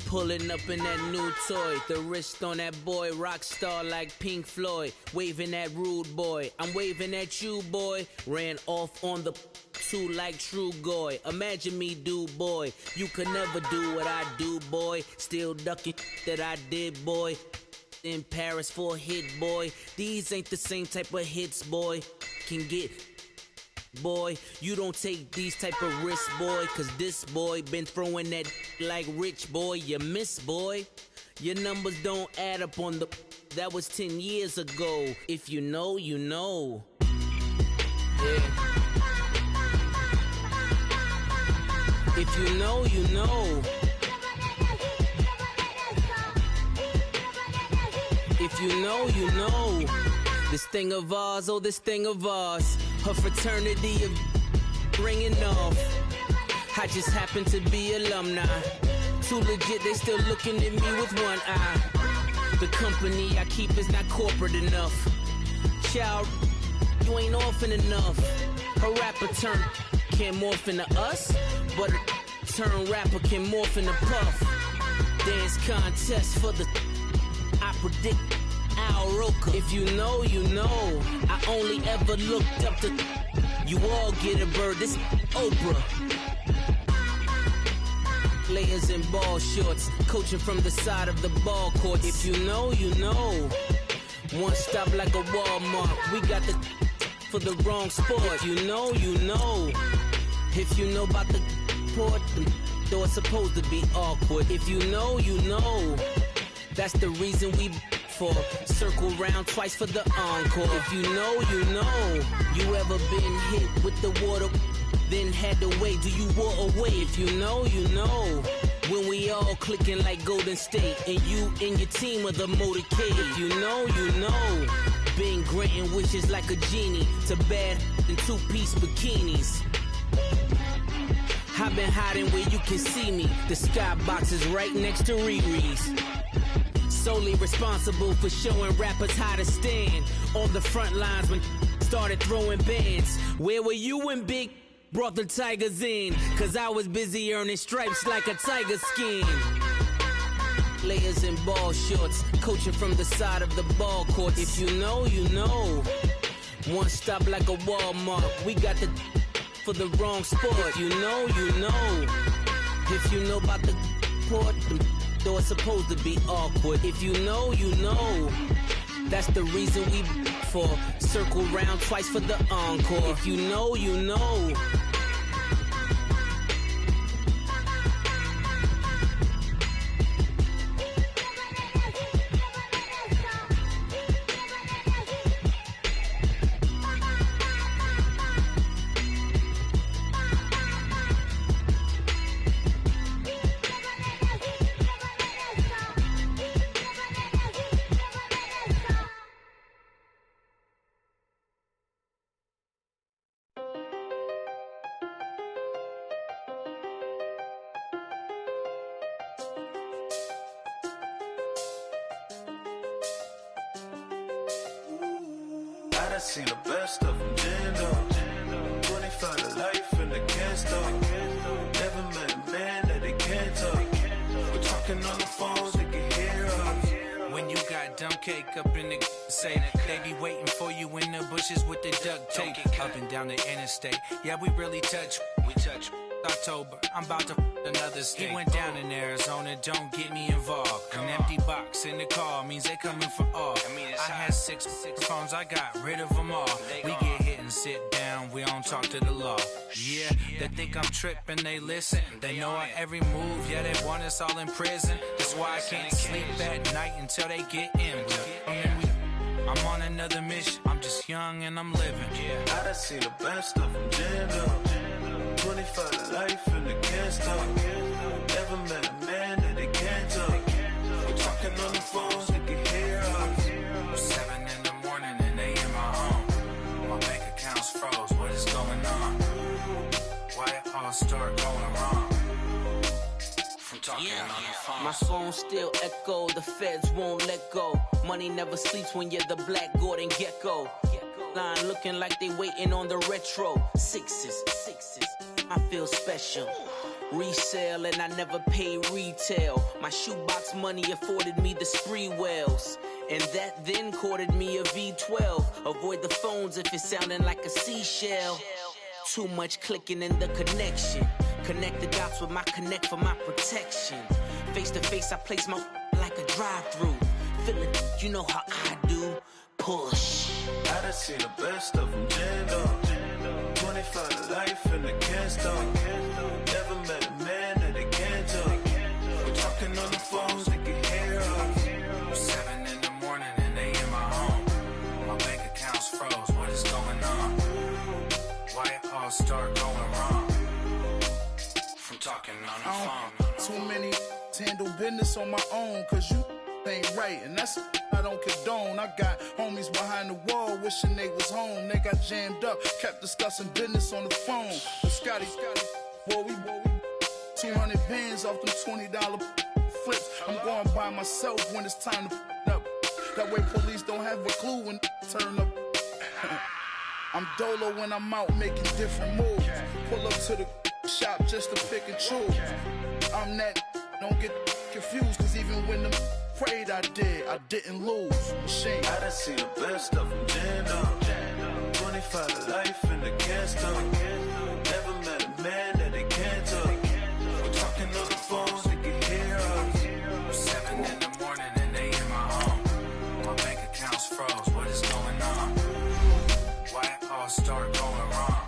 Pulling up in that new toy, the wrist on that boy, rock star like Pink Floyd, waving at rude boy, I'm waving at you boy, ran off on the 2 like True Goy, imagine me do boy, you could never do what I do boy, still ducking that I did boy, in Paris for a hit boy, these ain't the same type of hits boy, can get boy, you don't take these type of risks, boy, cause this boy been throwing that like rich boy, you miss, boy. Your numbers don't add up on the, that was 10 years ago. If you know, you know. Yeah. If you know, you know. If you know, you know. This thing of ours, oh, this thing of ours. Her fraternity of ringing off. I just happen to be alumni. Too legit, they still looking at me with one eye. The company I keep is not corporate enough. Child, you ain't orphan enough. A rapper turn can't morph into us, but a turn rapper can morph into Puff. Dance contest for the, I predict Al Roker. If you know, you know. I only ever looked up to, you all get a bird, this Oprah. Layers in ball shorts, coaching from the side of the ball court. If you know, you know. One stop like a Walmart. We got the for the wrong sport. If you know, you know. If you know about the port, though it's supposed to be awkward. If you know, you know. That's the reason we for circle round twice for the encore. If you know, you know. You ever been hit with the water, then had to wait? Do you walk away? If you know, you know. When we all clicking like Golden State, and you and your team of the motorcade. If you know, you know. Been granting wishes like a genie to bad in 2-piece bikinis. I've been hiding where you can see me. The skybox is right next to Riri's. Solely responsible for showing rappers how to stand on the front lines when started throwing bands. Where were you when Big brought the Tigers in? Cause I was busy earning stripes like a tiger skin. Layers in ball shorts, coaching from the side of the ball court. If you know, you know. One stop like a Walmart. We got the for the wrong sport. If you know, you know. If you know about the port, though it's supposed to be awkward. If you know, you know. That's the reason we for circle round twice for the encore. If you know, you know. I done seen the best of them, jammed up. 25 to life in the can't stop. Never met a man that they can't talk. We're talking on the phones, they can hear us. When you got dumb cake up in the say they be waiting for you in the bushes with the duct tape. Up and down the interstate. Yeah, we really touch. We touch. October, I'm about to another state. He went down in Arizona, don't get me involved. An empty box in the car means they coming for all. I had six phones, I got rid of them all. We get hit and sit down, we don't talk to the law. Yeah, they think I'm tripping, they listen. They know our every move, yeah, they want us all in prison. That's why I can't sleep at night until they get in. I'm on another mission, I'm just young and I'm living. I done seen the best of them, jammed up. 25 to life and they can't stop. Never met a man that they can't talk. We're talking on the phones, they can hear us. 7 in the morning and they in my home. My bank account's froze, what is going on? Why it all start going wrong? From talking on the phone. My phone still echo, the feds won't let go. Money never sleeps when you're the black Gordon Gecko. Line looking like they waiting on the retro. Sixes. I feel special. Resale and I never pay retail. My shoebox money afforded me the spree wells. And that then courted me a V12. Avoid the phones if it's sounding like a seashell. Too much clicking in the connection. Connect the dots with my connect for my protection. Face to face, I place my like a drive-through. Feeling, you know how I do. Push. I done seen the best of them, jammed up. 25 to life and they can't stop. Never met a man that they can't talk. We're talking on the phones, they can hear us. 7 in the morning and they in my home. My bank account's froze, what is going on? Why it all start going wrong? From talking on the phone. Too many handle business on my own, cause you ain't right, and that's I don't condone. I got homies behind the wall wishing they was home. They got jammed up, kept discussing business on the phone. But Scotty, boy, we 200 bands off them $20 flips. I'm going by myself when it's time to up. That way police don't have a clue when turn up. I'm dolo when I'm out making different moves. Pull up to the shop just to pick and choose. I'm that, don't get confused, cause even when them prayed I didn't lose. Machine. I done seen the best of them, jammed up. 25 to life and they can't stop. Never met a man that they can't talk. We're talking on the phones, they can hear us. 7 in the morning and they in my home. My bank account's froze, what is going on? Why it all start going wrong?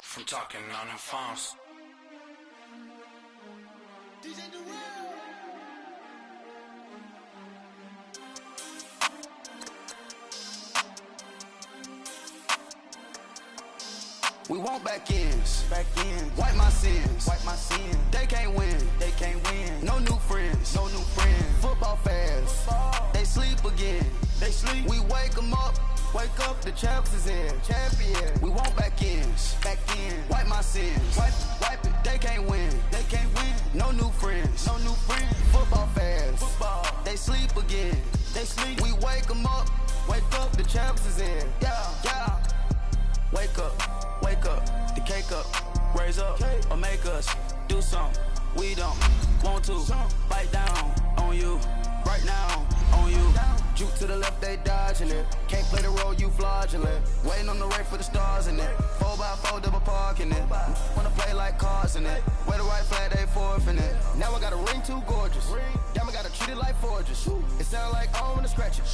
From talking on the phones. We want back ends. Wipe my sins. They can't win. No new friends. Football fans. They sleep again. We wake them up. The champs is in. Champion. We want back ends. Wipe my sins. Wipe it. They can't win. No new friends. Football fans. They sleep again. We wake them up. The champs is in. Yeah. Wake up, the cake up, raise up, or make us do something we don't want to. Bite down on you, right now on you. Juke to the left, they dodging it. Can't play the role, you fraudulent. Waiting on the race for the stars in it. 4x4 double parking it. Wanna play like cars in it. Wear the right flag, they forfeiting it. Now I got a ring too gorgeous. Damn, I gotta treat it like forges. It sound like I wanna scratch it.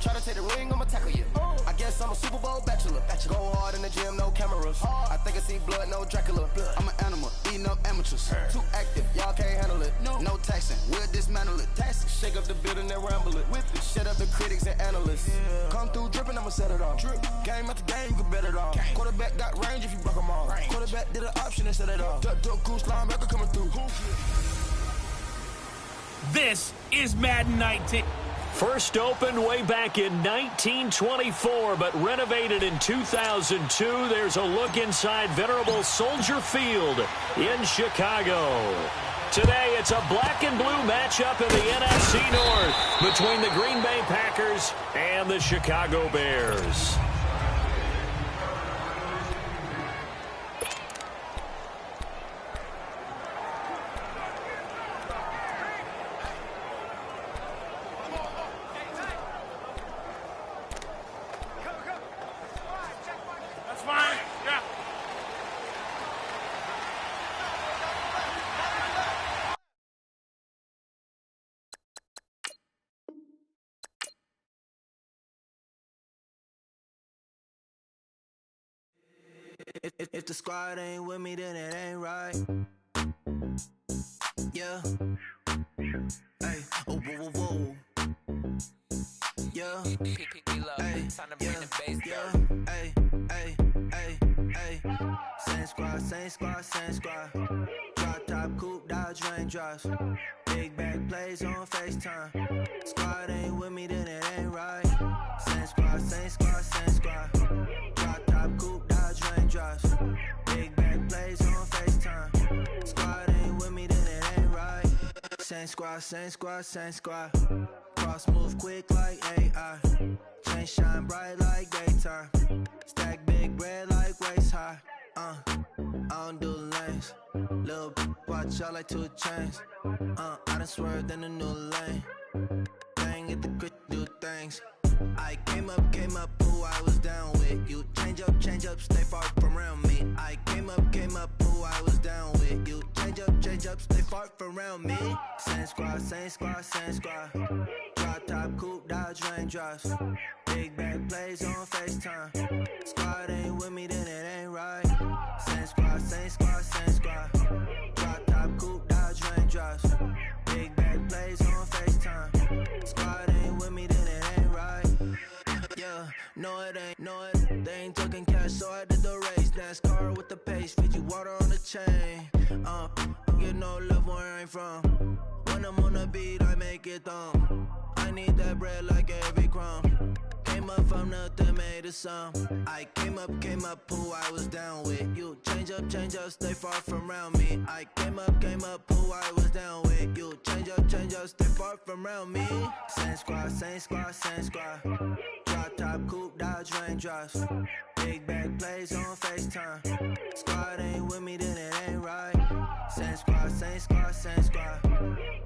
Try to take the ring, I'ma tackle you. I guess I'm a Super Bowl bachelor. Go hard in the gym, no cameras. I think I see blood, no Dracula. I'm an animal, eating up amateurs. Too active, y'all can't handle it. No taxing, we'll dismantle it. Shake up the building and ramble it. Shut up the critics and analysts. Come through dripping, I'ma set it off. Game after game, you can bet it off. Quarterback got range if you broke them off. Quarterback did an option and set it off. Duck goose linebacker coming through. This is Madden 19. First opened way back in 1924, but renovated in 2002. There's a look inside venerable Soldier Field in Chicago. Today, it's a black and blue matchup in the NFC North between the Green Bay Packers and the Chicago Bears. If the squad ain't with me, then it ain't right. Yeah. Hey, oh, whoa, whoa, whoa. Yeah. Hey, yeah. Hey, hey, hey, hey. Same squad, same squad, same squad. Drop top, coupe, Dodge raindrops. Big back plays on FaceTime. Squad ain't with me, then it ain't right. Same squad, same squad, same squad. Drop top, coupe, Dodge raindrops. Big back plays on FaceTime. Squad ain't with me, then it ain't right. Same squad, same squad, same squad. Cross move quick like AI. Chain shine bright like daytime. Stack big bread like waist high. I don't do lanes. Little watch out like 2 chains. I done swerved in a new lane. Bang at the crit, do things. I came up, who I was down with. You change up, stay far from around me. I came up, who I was down with. You change up, stay far from around me. Same squad, same squad, same squad. Drop top, coupe, Dodge raindrops. Big back plays on FaceTime. Squad ain't with me, then it ain't right. Same squad, same squad, same squad. Drop top, coupe, Dodge raindrops. Big back plays on FaceTime. Squad ain't with me, then it ain't right. Yeah, no it ain't, no it. They ain't talking cash, so I did the race. NASCAR with the pace, feed you water on the chain. You know love where I ain't from. When I'm on the beat, I make it thumb. I need that bread like every crumb. Came up from nothing, made a sum. I came up, who I was down with. You change up, stay far from around me. I came up, who I was down with. You change up, stay far from around me. Same squad, same squad, same squad. Drop top, coupe, Dodge raindrops. Big back plays on FaceTime. Squad ain't with me, then it ain't right. Same squad, same squad, same squad.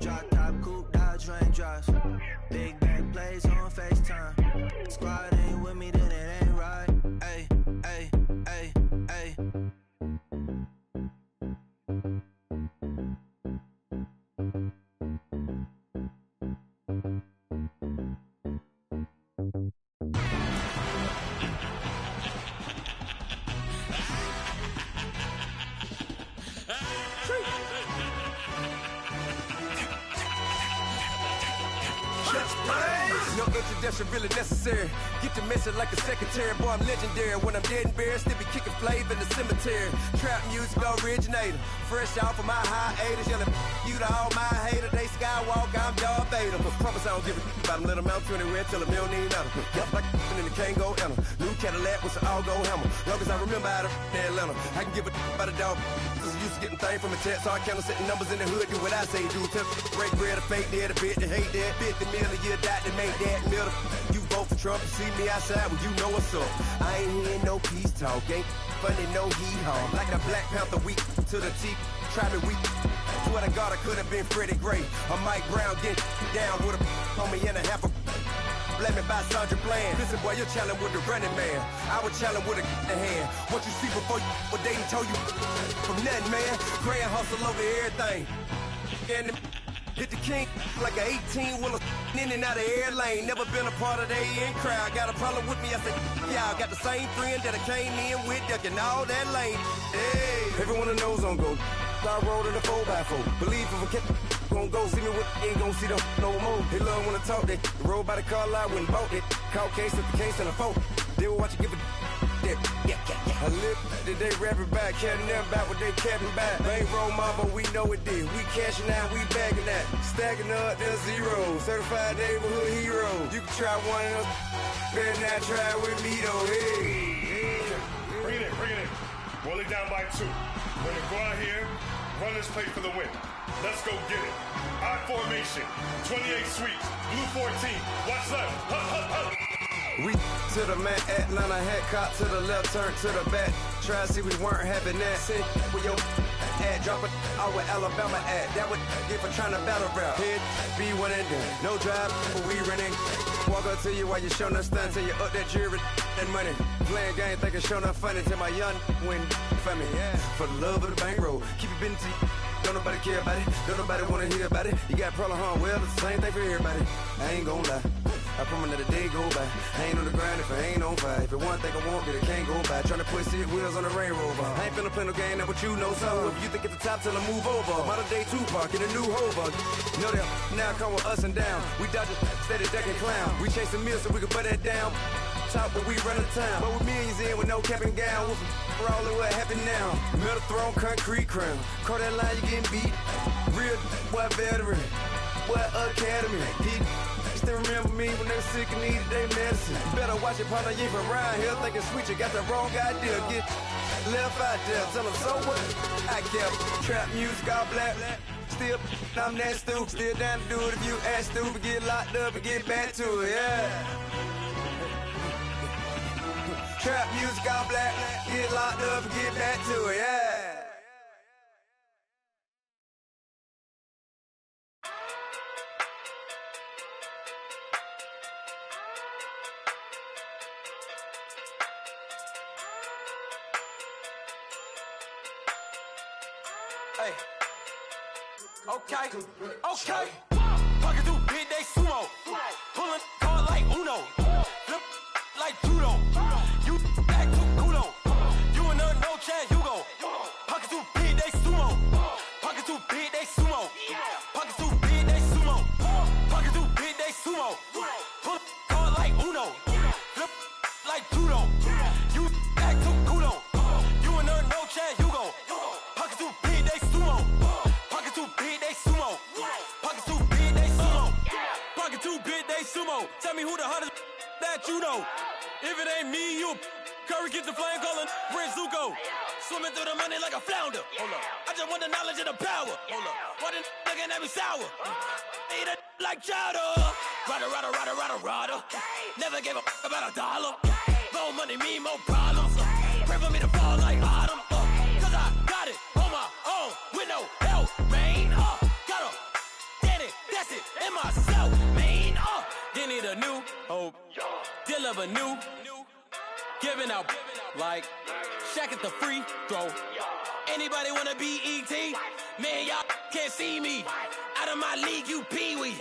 Drop top, coupe, Dodge raindrops. Big back plays on FaceTime. Squad ain't with me, then it ain't right. Ay, ay, ay, ay. No introduction really necessary. Get the message like a secretary. Boy, I'm legendary. When I'm dead and buried, still be kicking flavor in the cemetery. Trap music originator. Fresh off of my hiatus. Yelling you to all my haters. They skywalk, I'm Darth Vader. Promise I don't give a about them. Let them out to anywhere till them don't need nothing. Yup, like and the can't go enter. New Cadillac with an all-gold hammer. Long as I remember out of Atlanta. I can give a about a dog. Cause I'm used to getting things from a text. So I count setting numbers in the hood. Do what I say, do. Tell break bread, a fake dead, a bit, they hate that. 50 million, you die to make that middle. You vote for Trump, you see me outside, well, you know what's up. I ain't hearing no peace talk, ain't funny, no hee-haw. Like a Black Panther weak to the teeth, try me weak. Swear to God, I could have been Freddie Gray. Or Mike Brown getting down with a homie and a half a. Let me buy Sandra Bland. Listen, boy, you're challenging with the running man. I was challenging with a hand. What you see before you, what they told you from nothing, man. Grand hustle over everything. And hit the king like an 18-wheeler in and out of air lane. Never been a part of the in crowd. Got a problem with me, I said, y'all got the same friend that I came in with, ducking all that lane. Hey, everyone that knows on go. I rolled in a 4x4. Believe if a kid gon' go see me with ain't gon' see them no more. They love when I talk, they roll by the car lot when bought it. Caught case at the case and a phone. They will watch you give a that. I live that they rapping back, catching them back what they capping back. They ain't roll mama, we know it did. We cashing out, we bagging that. Stacking up, there's zero. Certified neighborhood hero. You can try one of them, better not try with me though. Hey. Bring it in. Roll it down by 2. We're gonna go out here. Run this play for the win. Let's go get it. I formation. 28 sweeps. Blue 14. Watch left. Hup, hup, hup. We to the man, Atlanta head cop to the left, turn to the back. Try to see we weren't having that. Sit with your ad, drop it out with Alabama ad. That would get for trying to battle rap. Head, be one and done. No drive, but we running. Walk up to you while you showing us stunts. Till you up that jury and money. Playing game, thinking showing up funny. Till my young win for me. Yeah. For the love of the bankroll. Keep it been to you. Don't nobody care about it. Don't nobody wanna hear about it. You got problem, huh? Well, it's the same thing for everybody. I ain't gon' lie. I promise that a day go by. I ain't on the grind if I ain't on fire. If it one thing I want, then it can't go by. Tryna put 6 wheels on the Range Rover. I ain't finna play no game, that what you know. So if you think it's the top, tell them move over. Modern day Tupac in a new Hova. Know that now come with us and down. We dodge it, steady ducking clown. We chasing meals so we can put that down. Top, but we run the time. But with millions in with no cap and gown. We're all in what happened now. Metal throne, concrete crown. Call that line, you getting beat. Real boy veteran. Boy academy. He still remember me when they were sick and needed their medicine. Better watch it, partner, you from around here thinking sweet, you got the wrong idea. Get left out there, tell them so what? I kept trap music all black. Still, I'm that stupid. Still down to do it if you ask stupid. Get locked up and get back to it, yeah. Trap music all black. Get locked up and get back to it, yeah. Hey. Okay. Pocket through big day sumo. Pulling card like Uno. Flip like judo. You act too kudo. You and her no chance, you go. Pocket through big day sumo. Pocket through big day sumo. Pocket through big day sumo. Pocket through big day sumo. Pull card like Uno. Flip like judo. You act too kudo. You and her no chance, you go. Pocket through big day sumo. Pocket too big, they sumo. Pocket too big, they sumo. Pocket too big, they sumo. Tell me who the hottest that you know. If it ain't me, you Curry get the flame calling Prince Zuko. Swimming through the money like a flounder. Hold up. I just want the knowledge and the power. Hold up. Why the looking at me sour? Eat it like chowder. Rada. Never gave a about a dollar. More money mean more problems. Pray for me to fall like autumn. Cause I got it on my own with no help, man. Got a daddy, that's it, in myself, man. They need a new hope, deal of a new, giving out like Shaq at the free throw. Anybody wanna be ET? Man, y'all can't see me. Out of my league, you pee-wee.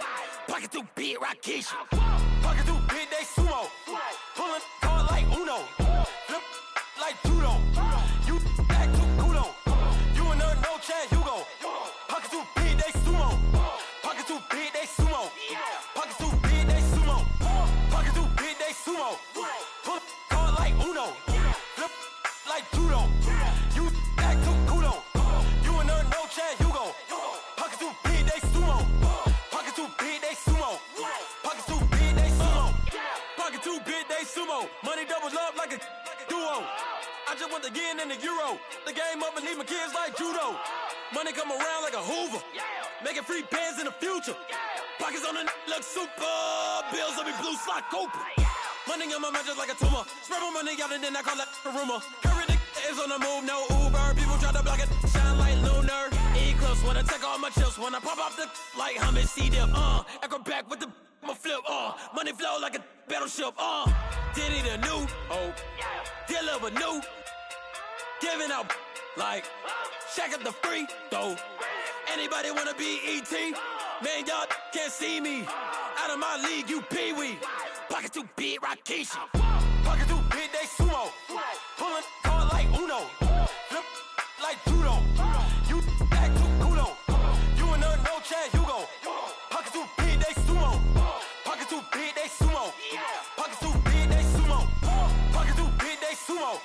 Pocket too big, Rakishi. Pocket too big, they sumo. Pulling card like Uno. Flip like judo. You act too kudo. You and her no chance, you go. Pocket too big, they sumo. Pocket too big, they sumo. Pocket too big, they sumo. Pocket too big, they sumo. Pull card like Uno. Flip like judo. You act too kudo. You and her no chance, you go. Pocket too big, they sumo. Pocket too big, they sumo. Pocket too big, they sumo. Pocket too big, they sumo. Money doubles up like a duo. I just want the yen and the euro. The game up and leave my kids like judo. Money come around like a Hoover. Making free bands in the future. Pockets on the look super. Bills on me blue slot Cooper. Money on my mind just like a tumor. Spread my money out and then I call that a rumor. Curry the is on the move, no Uber. People try to block it, shine like lunar. Eclipse wanna take all my chips. When I pop off the like Hummus C-dip. Echo back with the I'ma flip. Money flow like a battleship. Did it a new hope. Deal of a new. Giving out like Shaq at the free throw. Anybody wanna be ET? Man, y'all can't see me. Out of my league, you pee-wee. Pocket too big, Rakishi. Pocket too big, they sumo. Pulling card like Uno. Flip like judo. You act too kudo. You and her no chance, you go. Pocket too big, they sumo. Pocket too big, they sumo. Pocket too big, they sumo. Pocket too big, they sumo.